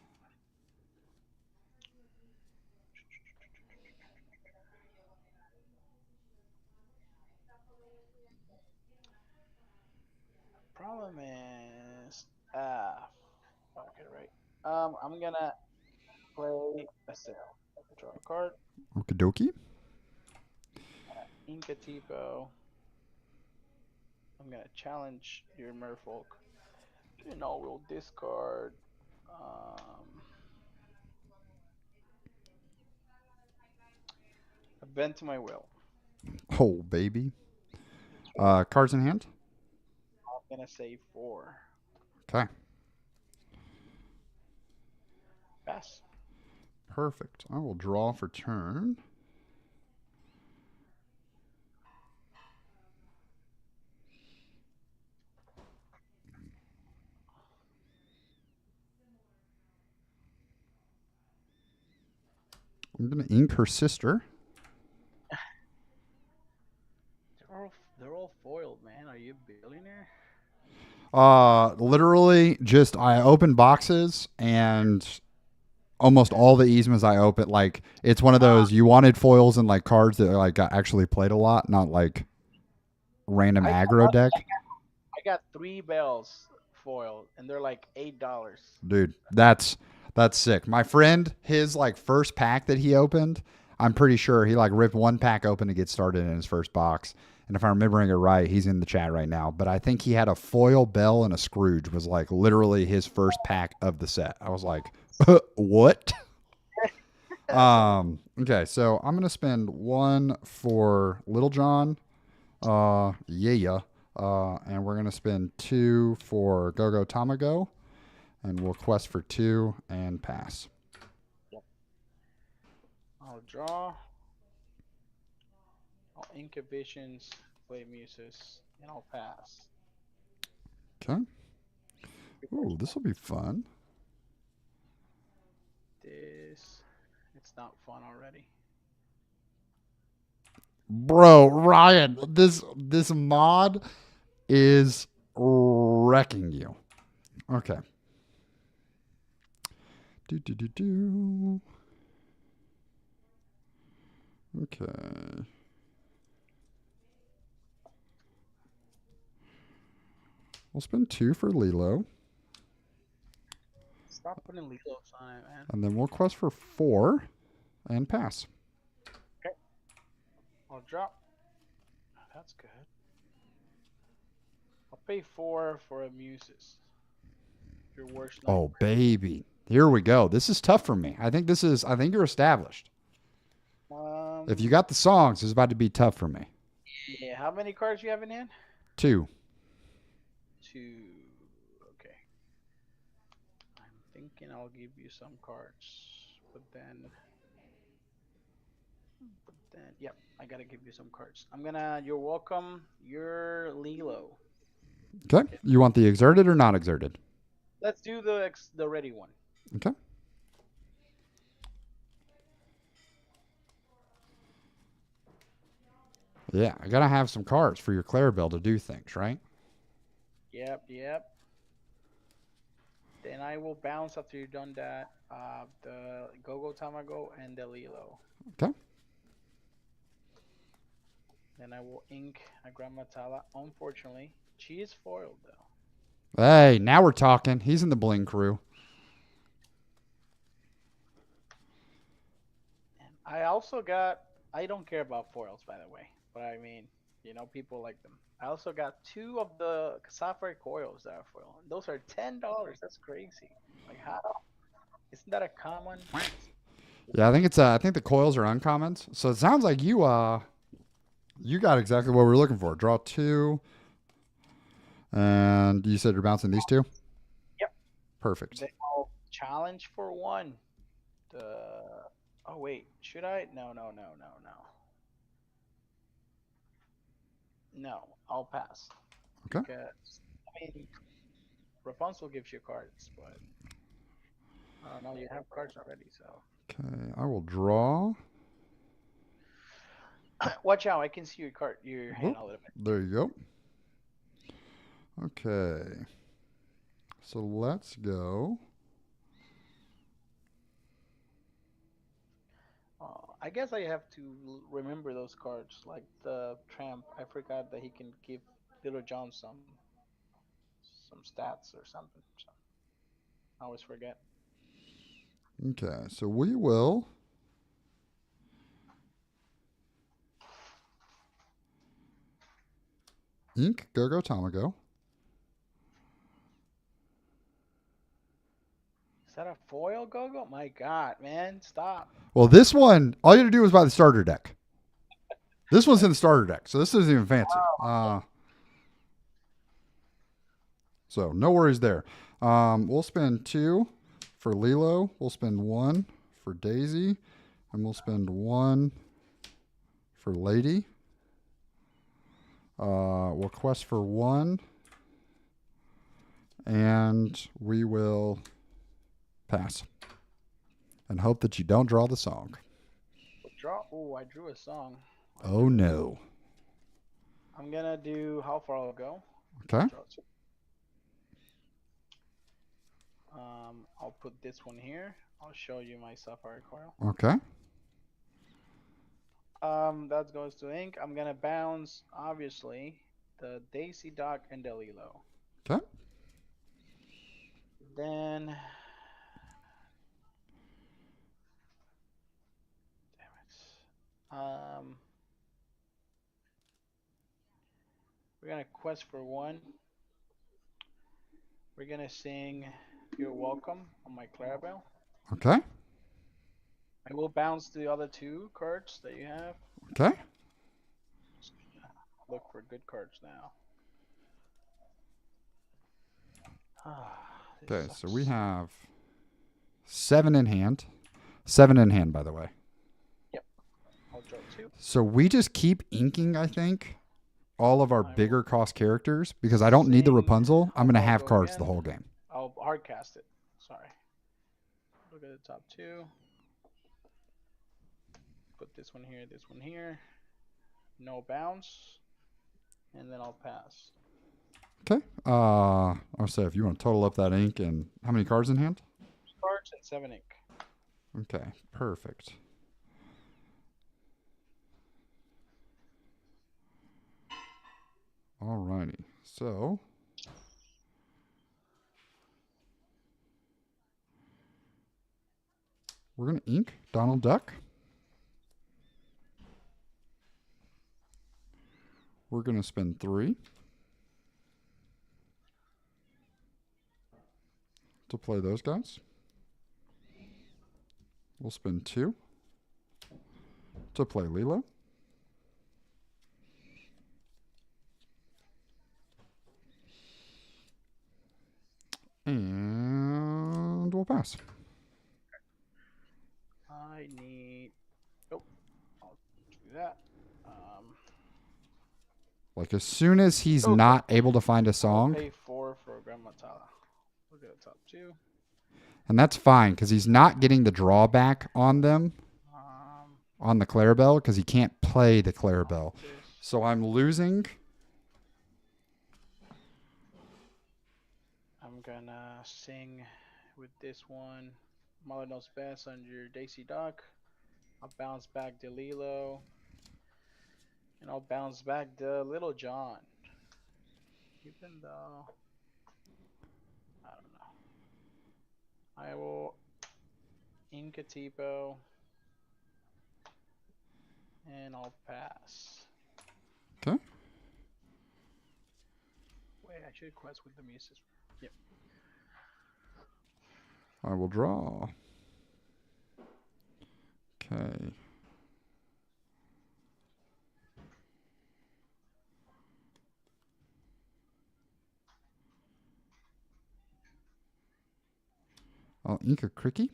E: problem is fuck it, right? I'm gonna play a sale. Draw a card,
A: Okie dokie.
E: ink a Tipo. I'm gonna challenge your Merfolk. You know, we'll discard. A bend to my will.
A: Oh, baby. Cards in hand.
E: I'm gonna say 4.
A: Okay.
E: Pass.
A: Perfect. I will draw for turn. I'm going to ink her sister.
E: They're all foiled, man. Are you a billionaire?
A: Literally just I open boxes and almost all the Yzmas I open, like it's one of those you wanted foils and like cards that like got actually played a lot, not like random aggro deck.
E: I got 3 bells foiled, and they're like $8.
A: Dude, that's sick. My friend, his like first pack that he opened, I'm pretty sure he like ripped 1 pack open to get started in his first box. And if I'm remembering it right, he's in the chat right now. But I think he had a foil bell and a Scrooge was like literally his first pack of the set. I was like, what? Okay, so I'm gonna spend 1 for Little John. And we're gonna spend 2 for Go Tamago. And we'll quest for 2 and pass.
E: I'll draw. I'll ink Visions, play Muses, and I'll pass.
A: Okay. Ooh, this will be fun.
E: It's not fun already.
A: Bro, Ryan, this mod is wrecking you. Okay. Do. Okay. We'll spend 2 for Lilo.
E: Stop putting Lelos on it, man.
A: And then we'll quest for 4 and pass.
E: I'll drop. That's good. I'll pay 4 for a Muses. Your worst
A: Oh,
E: nightmare.
A: baby. Here we go. This is tough for me. I think you're established. If you got the songs, it's about to be tough for me.
E: Yeah, how many cards you have in hand?
A: 2.
E: 2. Okay, thinking I'll give you some cards, but then, yep, I gotta give you some cards. You're welcome. You're Lilo.
A: Okay. You want the exerted or not exerted?
E: Let's do the ready one.
A: Okay. Yeah, I gotta have some cards for your Clarabelle to do things, right?
E: Yep, yep. Then I will bounce after you've done that. The Go-Go Tamago and the Lilo.
A: Okay.
E: Then I will ink a Grammatala. Unfortunately, she is foiled though.
A: Hey, now we're talking. He's in the bling crew.
E: And I also got. I don't care about foils, by the way, but I mean, people like them. I also got 2 of the Sapphire coils that are foil. Those are $10. That's crazy. Like how? Isn't that a common?
A: Yeah, I think it's. I think the coils are uncommons. So it sounds like you got exactly what we're looking for. Draw 2, and you said you're bouncing these 2.
E: Yep.
A: Perfect.
E: Then I'll challenge for 1. Oh wait, should I? No. No, I'll pass.
A: Okay.
E: Because I mean, Rapunzel gives you cards, but I don't know. You have cards already, so.
A: Okay, I will draw.
E: Watch out! I can see your card, your hand a little bit.
A: There you go. Okay. So let's go.
E: I guess I have to remember those cards, like the tramp. I forgot that he can give Little John some stats or something. So I always forget.
A: Okay, so we will ink Go-Go Tamago.
E: Is that a foil Go-Go? My God, man, stop.
A: Well, this one, all you have to do is buy the starter deck. This one's in the starter deck, so this isn't even fancy. So no worries there. We'll spend 2 for Lilo. We'll spend 1 for Daisy. And we'll spend 1 for Lady. We'll quest for 1. And we will pass. And hope that you don't draw the song.
E: Draw. Oh, I drew a song.
A: Oh, no.
E: I'm gonna do how far I'll go.
A: Okay.
E: I'll put this one here. I'll show you my Sapphire coil.
A: Okay.
E: That goes to ink. I'm gonna bounce, obviously, the Daisy Dog and the Lilo.
A: Okay.
E: Then, damn it. We're gonna quest for 1. We're gonna sing "You're Welcome" on my Clarabelle.
A: Okay.
E: I will bounce the other 2 cards that you have.
A: Okay.
E: Look for good cards now.
A: Okay, so we have 7 in hand. 7 in hand, by the way.
E: Yep. I'll draw 2.
A: So we just keep inking, I think, all of our bigger cost characters because I don't need the Rapunzel. I'm going to have cards the whole game.
E: I'll hard cast it. Sorry. Look at the top 2. Put this one here. No bounce. And then I'll pass.
A: Okay. I'll say if you want to total up that ink and how many cards in hand?
E: Cards and 7 ink.
A: Okay, perfect. Alrighty, so we're gonna ink Donald Duck. We're gonna spend 3 to play those guys. We'll spend 2 to play Lilo. And we'll pass. pass.
E: I need. Oh, I'll do that.
A: Like as soon as he's
E: Okay.
A: not able to find a
E: I'll
A: song,
E: pay 4 for Grandma Tala. Look at the top 2.
A: and that's fine because he's not getting the drawback on them on the Clarabelle because he can't play the Clarabelle. So I'm losing.
E: I'm gonna sing with this one. Mother knows best on your Daisy Duck. I'll bounce back the Lilo. And I'll bounce back the Little John. Even though I don't know. I will Inkatipo. And I'll pass.
A: Okay.
E: Wait, I should quest with the Muses. Yep.
A: I will draw. Okay. I'll ink a Cricky.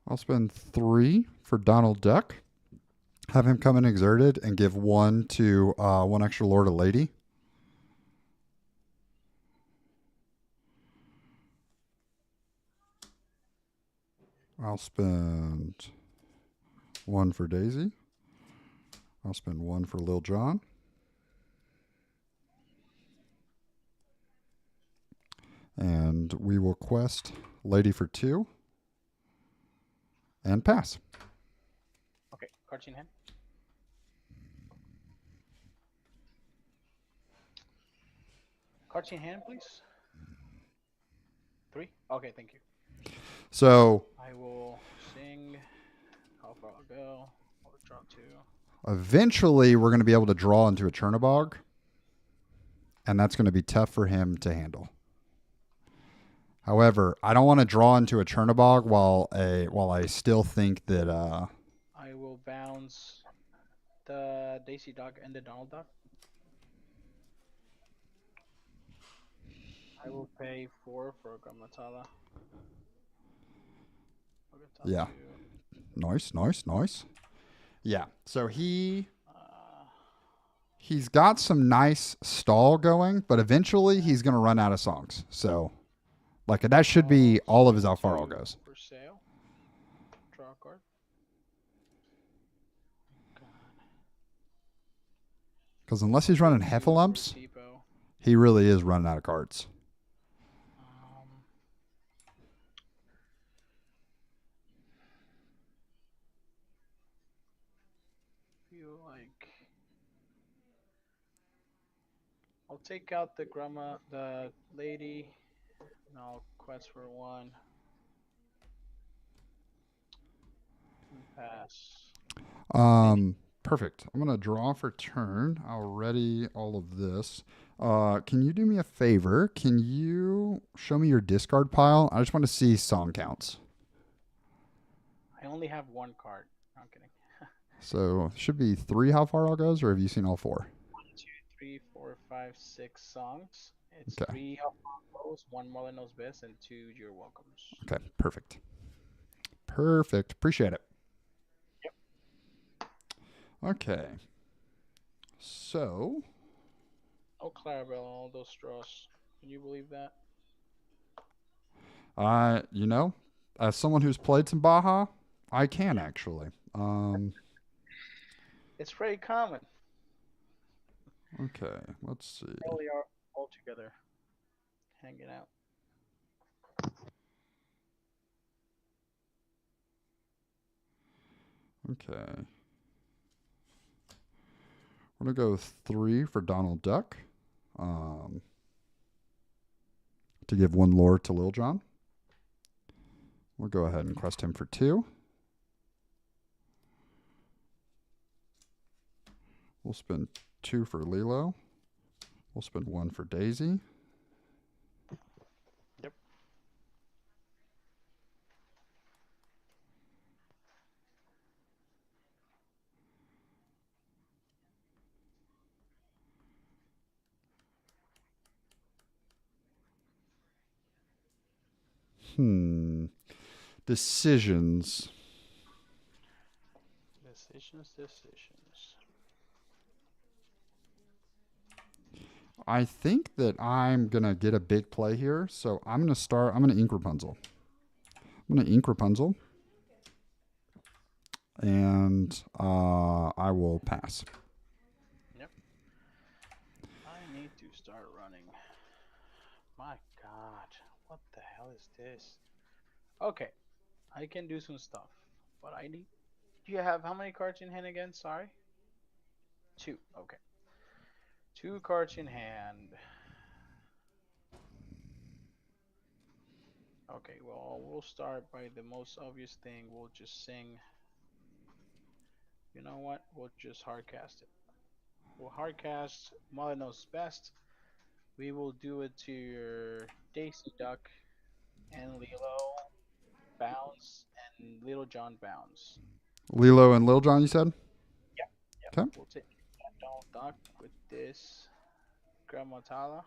A: I'll spend 3 for Donald Duck. Have him come in exerted and give 1 to 1 extra Lord of Lady. I'll spend 1 for Daisy. I'll spend 1 for Lil John. And we will quest Lady for 2. And pass.
E: Okay, cards in hand. Cards in hand, please. 3? Okay, thank you.
A: So
E: I will sing. How far I'll go. I'll draw 2.
A: eventually we're going to be able to draw into a Chernabog. And that's going to be tough for him to handle. However, I don't want to draw into a Chernabog while I still think that
E: I will bounce the Daisy Dog and the Donald Duck. I will pay 4 for Gamatala.
A: Yeah. Nice. Yeah. So he's got some nice stall going, but eventually he's going to run out of songs. So like that should be all of his how far all goes.
E: For sale. Draw a card.
A: Because unless he's running Heffalumps, he really is running out of cards.
E: Feel like I'll take out the grandma, the lady, and I'll quest for 1. And pass.
A: Perfect. I'm going to draw for turn. I'll ready all of this. Can you do me a favor? Can you show me your discard pile? I just want to see song counts.
E: I only have 1 card. No, I'm kidding.
A: So it should be 3 how far all goes, or have you seen all 4?
E: 1, 2, 3, 4, 5, 6 songs. It's
A: Okay.
E: 3 how far goes, 1 Mother Knows Best, and 2 You're Welcomes.
A: Okay, perfect. Appreciate it.
E: Yep.
A: Okay. So,
E: Oh, Clarabelle, all those straws. Can you believe that?
A: as someone who's played some Baja, I can actually.
E: It's very common.
A: Okay, let's see.
E: Probably are all together, hanging out.
A: Okay. We're going to go 3 for Donald Duck. To give 1 lore to Lil John. We'll go ahead and quest him for 2. We'll spend 2 for Lilo. We'll spend 1 for Daisy.
E: Yep.
A: Decisions.
E: Decisions.
A: I think that I'm going to get a big play here. So I'm going to start. I'm going to ink Rapunzel. I'm going to ink Rapunzel. And I will pass.
E: Yep. I need to start running. My God, what the hell is this? Okay, I can do some stuff, but I need. Do you have how many cards in hand again? Sorry. 2. Okay. 2 cards in hand. Okay, well, we'll start by the most obvious thing. We'll just sing. You know what? We'll just hardcast it. We'll hardcast Mother Knows Best. We will do it to your Daisy Duck and Lilo Bounce and Little John Bounce.
A: Lilo and Lil Jon, you said?
E: Yep.
A: Okay.
E: We'll take that Donald Duck with this Grammatala.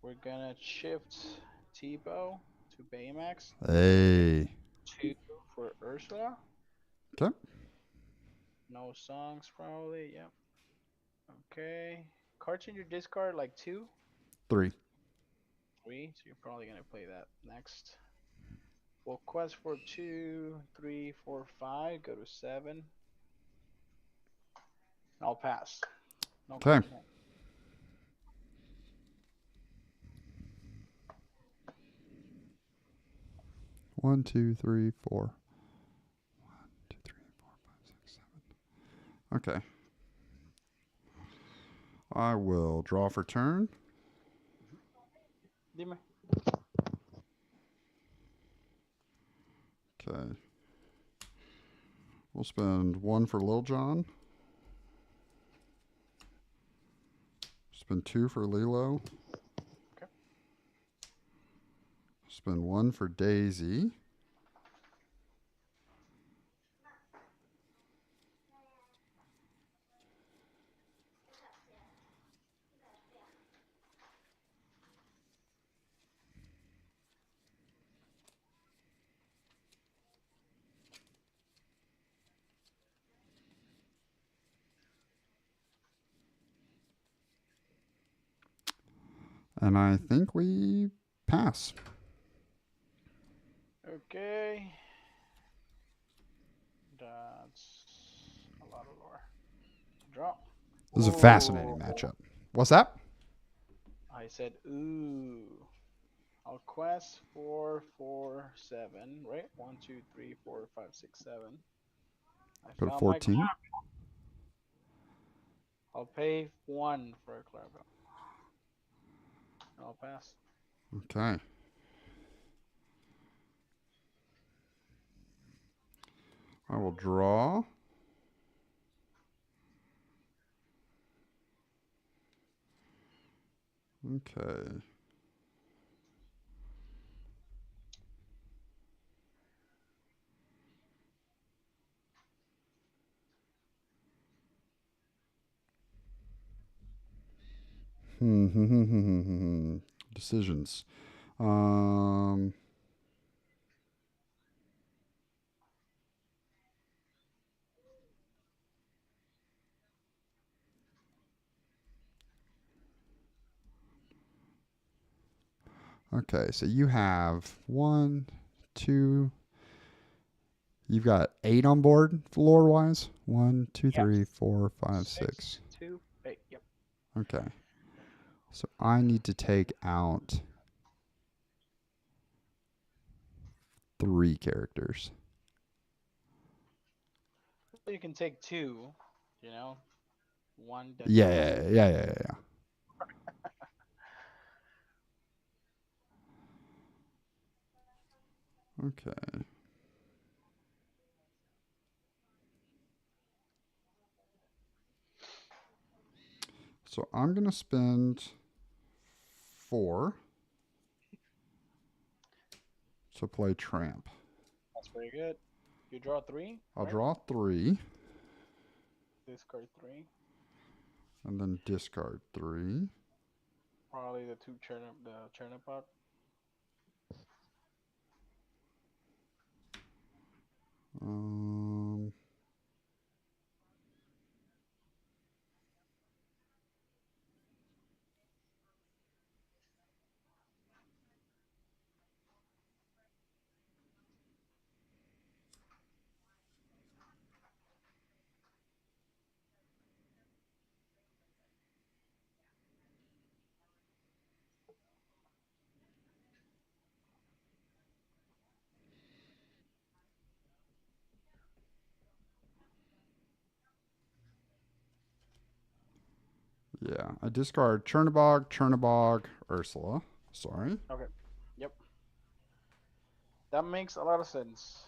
E: We're gonna shift Tebow to Baymax.
A: Hey.
E: 2 for Ursula.
A: Okay.
E: No songs probably. Yep. Okay. Cards in your discard like 2,
A: 3.
E: 3. So you're probably gonna play that next. We'll quest for 2, 3, 4, 5. Go to 7. I'll pass. No
A: Okay.
E: cards in hand.
A: One, two, three, four. 1, 2, 3, 4, 5, 6, 7. Okay. I will draw for turn.
E: Dime.
A: Okay. We'll spend 1 for Lil Jon. Spend 2 for Lilo.
E: Okay.
A: Spend 1 for Daisy. And I think we pass.
E: Okay. That's a lot of lore. Draw.
A: This is a fascinating
E: Ooh.
A: matchup. What's that?
E: I said ooh. I'll quest 4, 4, 7. Right? 1, 2, 3, 4, 5, 6, 7. I
A: Go to
E: found my
A: 14.
E: I'll pay 1 for a Clarabelle. I'll pass.
A: Okay. I will draw. Okay. Decisions. Okay, so you have 1, 2. You've got 8 on board, lore wise. 1, 2,
E: Yes.
A: 3, 4, 5, 6.
E: 2, 8. Yep.
A: Okay. So I need to take out 3 characters.
E: You can take 2, you know. 1 that
A: Yeah. Okay. So I'm going to spend 4 to play Tramp.
E: That's pretty good. You draw 3.
A: I'll
E: right?
A: draw 3
E: Discard 3.
A: and then discard 3.
E: Probably the Chernabog.
A: Yeah, I discard Chernabog, Ursula. Sorry.
E: Okay. Yep. That makes a lot of sense.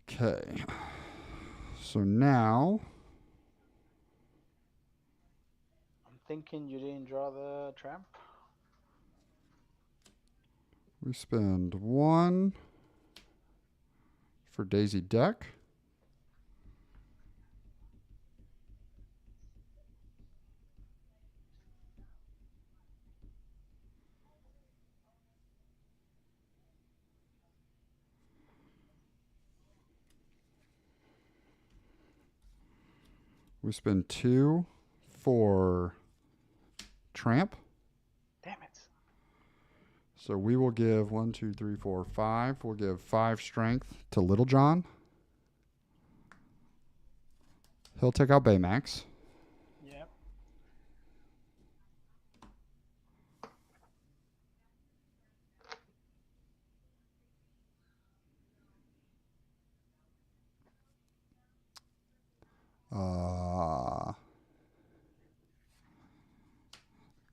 A: Okay. So now
E: I'm thinking you didn't draw the tramp.
A: we spend 1 for Daisy deck. We spend 2 for Tramp.
E: Damn it.
A: So we will give 1, 2, 3, 4, 5. We'll give 5 strength to Little John. He'll take out Baymax.
E: Yep.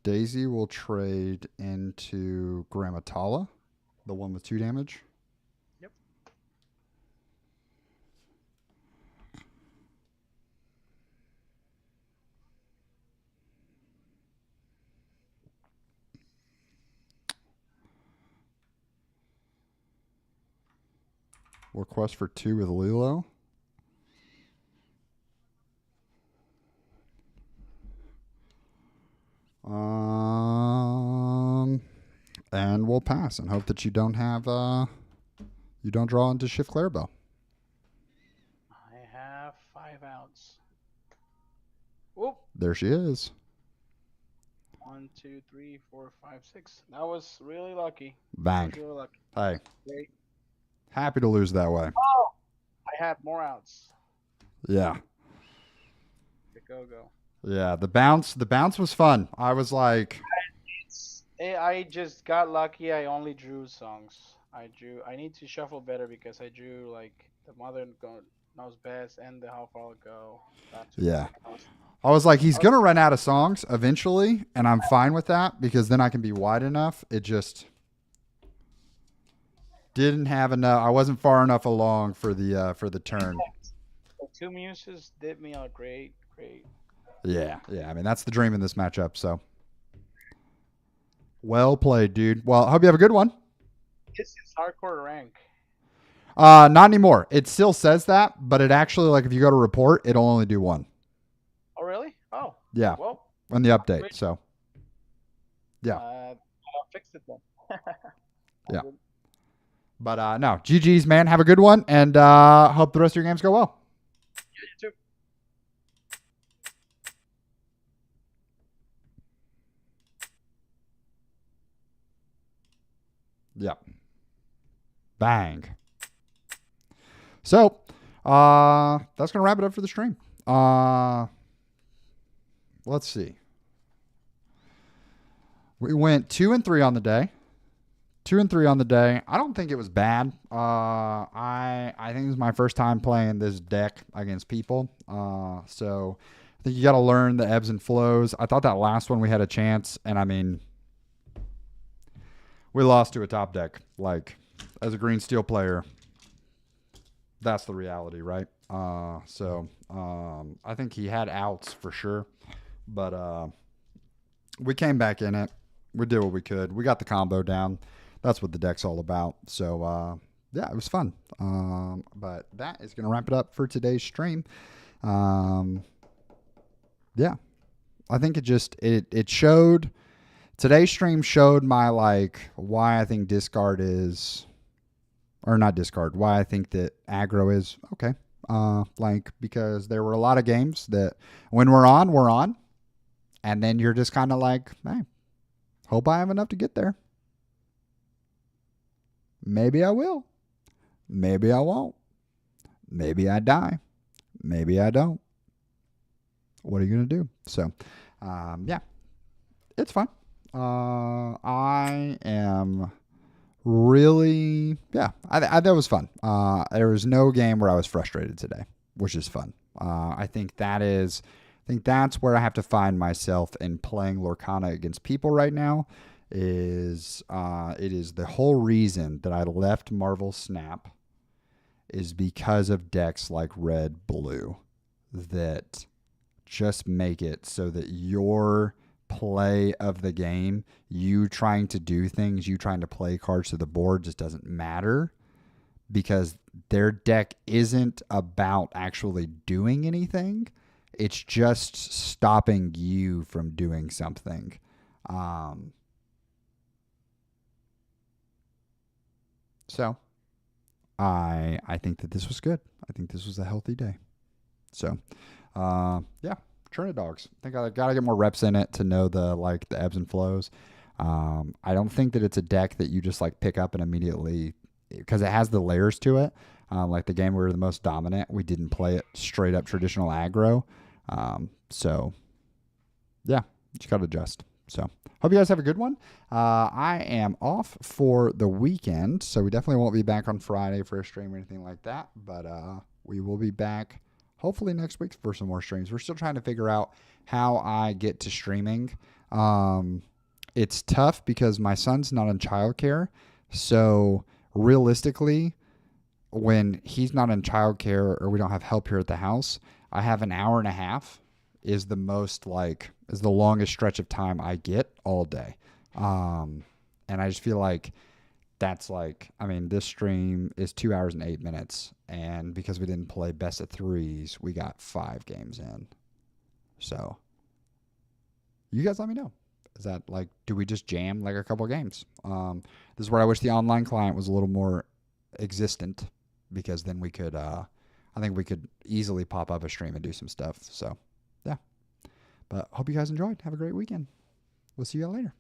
A: Daisy will trade into Grammatala, the one with 2 damage.
E: Yep.
A: We'll quest for 2 with Lilo. And we'll pass and hope that you don't have you don't draw into Shift Clarabelle.
E: I have 5 outs. Whoop.
A: There she is.
E: 1, 2, 3, 4, 5, 6. That was really lucky.
A: Bang.
E: That was really lucky.
A: Hey,
E: Great.
A: happy to lose that way.
E: Oh! I had more outs.
A: Yeah.
E: Go.
A: Yeah, the bounce was fun. I was like,
E: I just got lucky. I only drew songs. I need to shuffle better because I drew like the Mother Knows Best and the How Far I'll Go.
A: yeah. I was like, he's going to run out of songs eventually, and I'm fine with that because then I can be wide enough. It just didn't have enough. I wasn't far enough along for the turn.
E: The 2 muses did me out great.
A: Yeah. I mean, that's the dream in this matchup, so. Well played, dude. Well, I hope you have a good one.
E: This is hardcore rank.
A: Not anymore. It still says that, but it actually, like, if you go to report, it'll only do 1.
E: Oh, really? Oh.
A: Yeah.
E: Well.
A: On the update,
E: Wait.
A: so. Yeah.
E: I'll fix it then.
A: Yeah. But, no. GG's, man. Have a good one, and hope the rest of your games go well.
E: Yeah, you too.
A: Yeah. Bang. So, that's going to wrap it up for the stream. Let's see. We went 2 and 3 on the day. 2 and 3 on the day. I don't think it was bad. I think it was my first time playing this deck against people. So I think you got to learn the ebbs and flows. I thought that last one we had a chance, and I mean, we lost to a top deck. Like, as a green steel player, that's the reality, right? So I think he had outs for sure, but we came back in it. We did what we could. We got the combo down. That's what the deck's all about. So yeah, it was fun. But that is going to wrap it up for today's stream. Yeah, I think it showed. Today's stream showed my, like, why I think discard is, or not discard, why I think that aggro is okay. Like, because there were a lot of games that when we're on. And then you're just kind of like, hey, hope I have enough to get there. Maybe I will. Maybe I won't. Maybe I die. Maybe I don't. What are you going to do? So, yeah, it's fun. I am really, yeah, I that was fun. There was no game where I was frustrated today, which is fun. I think that's where I have to find myself in playing Lorcana against people right now. It is the whole reason that I left Marvel Snap is because of decks like Red Blue that just make it so that your play of the game, you trying to do things, you trying to play cards to the board just doesn't matter, because their deck isn't about actually doing anything. It's just stopping you from doing something. So I think that this was good. I think this was a healthy day. So yeah, Chernadogs. I think I gotta get more reps in it to know the ebbs and flows. I don't think that it's a deck that you just like pick up and immediately, because it has the layers to it. Like the game we were the most dominant, we didn't play it straight up traditional aggro. So yeah, just gotta adjust. So hope you guys have a good one. I am off for the weekend, so we definitely won't be back on Friday for a stream or anything like that. But we will be back hopefully next week for some more streams. We're still trying to figure out how I get to streaming. It's tough because my son's not in childcare. So realistically, when he's not in childcare or we don't have help here at the house, I have an hour and a half is the longest stretch of time I get all day. And I just feel like that's this stream is 2 hours and 8 minutes. And because we didn't play best of threes, we got 5 games in. So you guys let me know. Is that do we just jam a couple games? This is where I wish the online client was a little more existent, because then we could, I think we could easily pop up a stream and do some stuff. So yeah, but hope you guys enjoyed. Have a great weekend. We'll see you all later.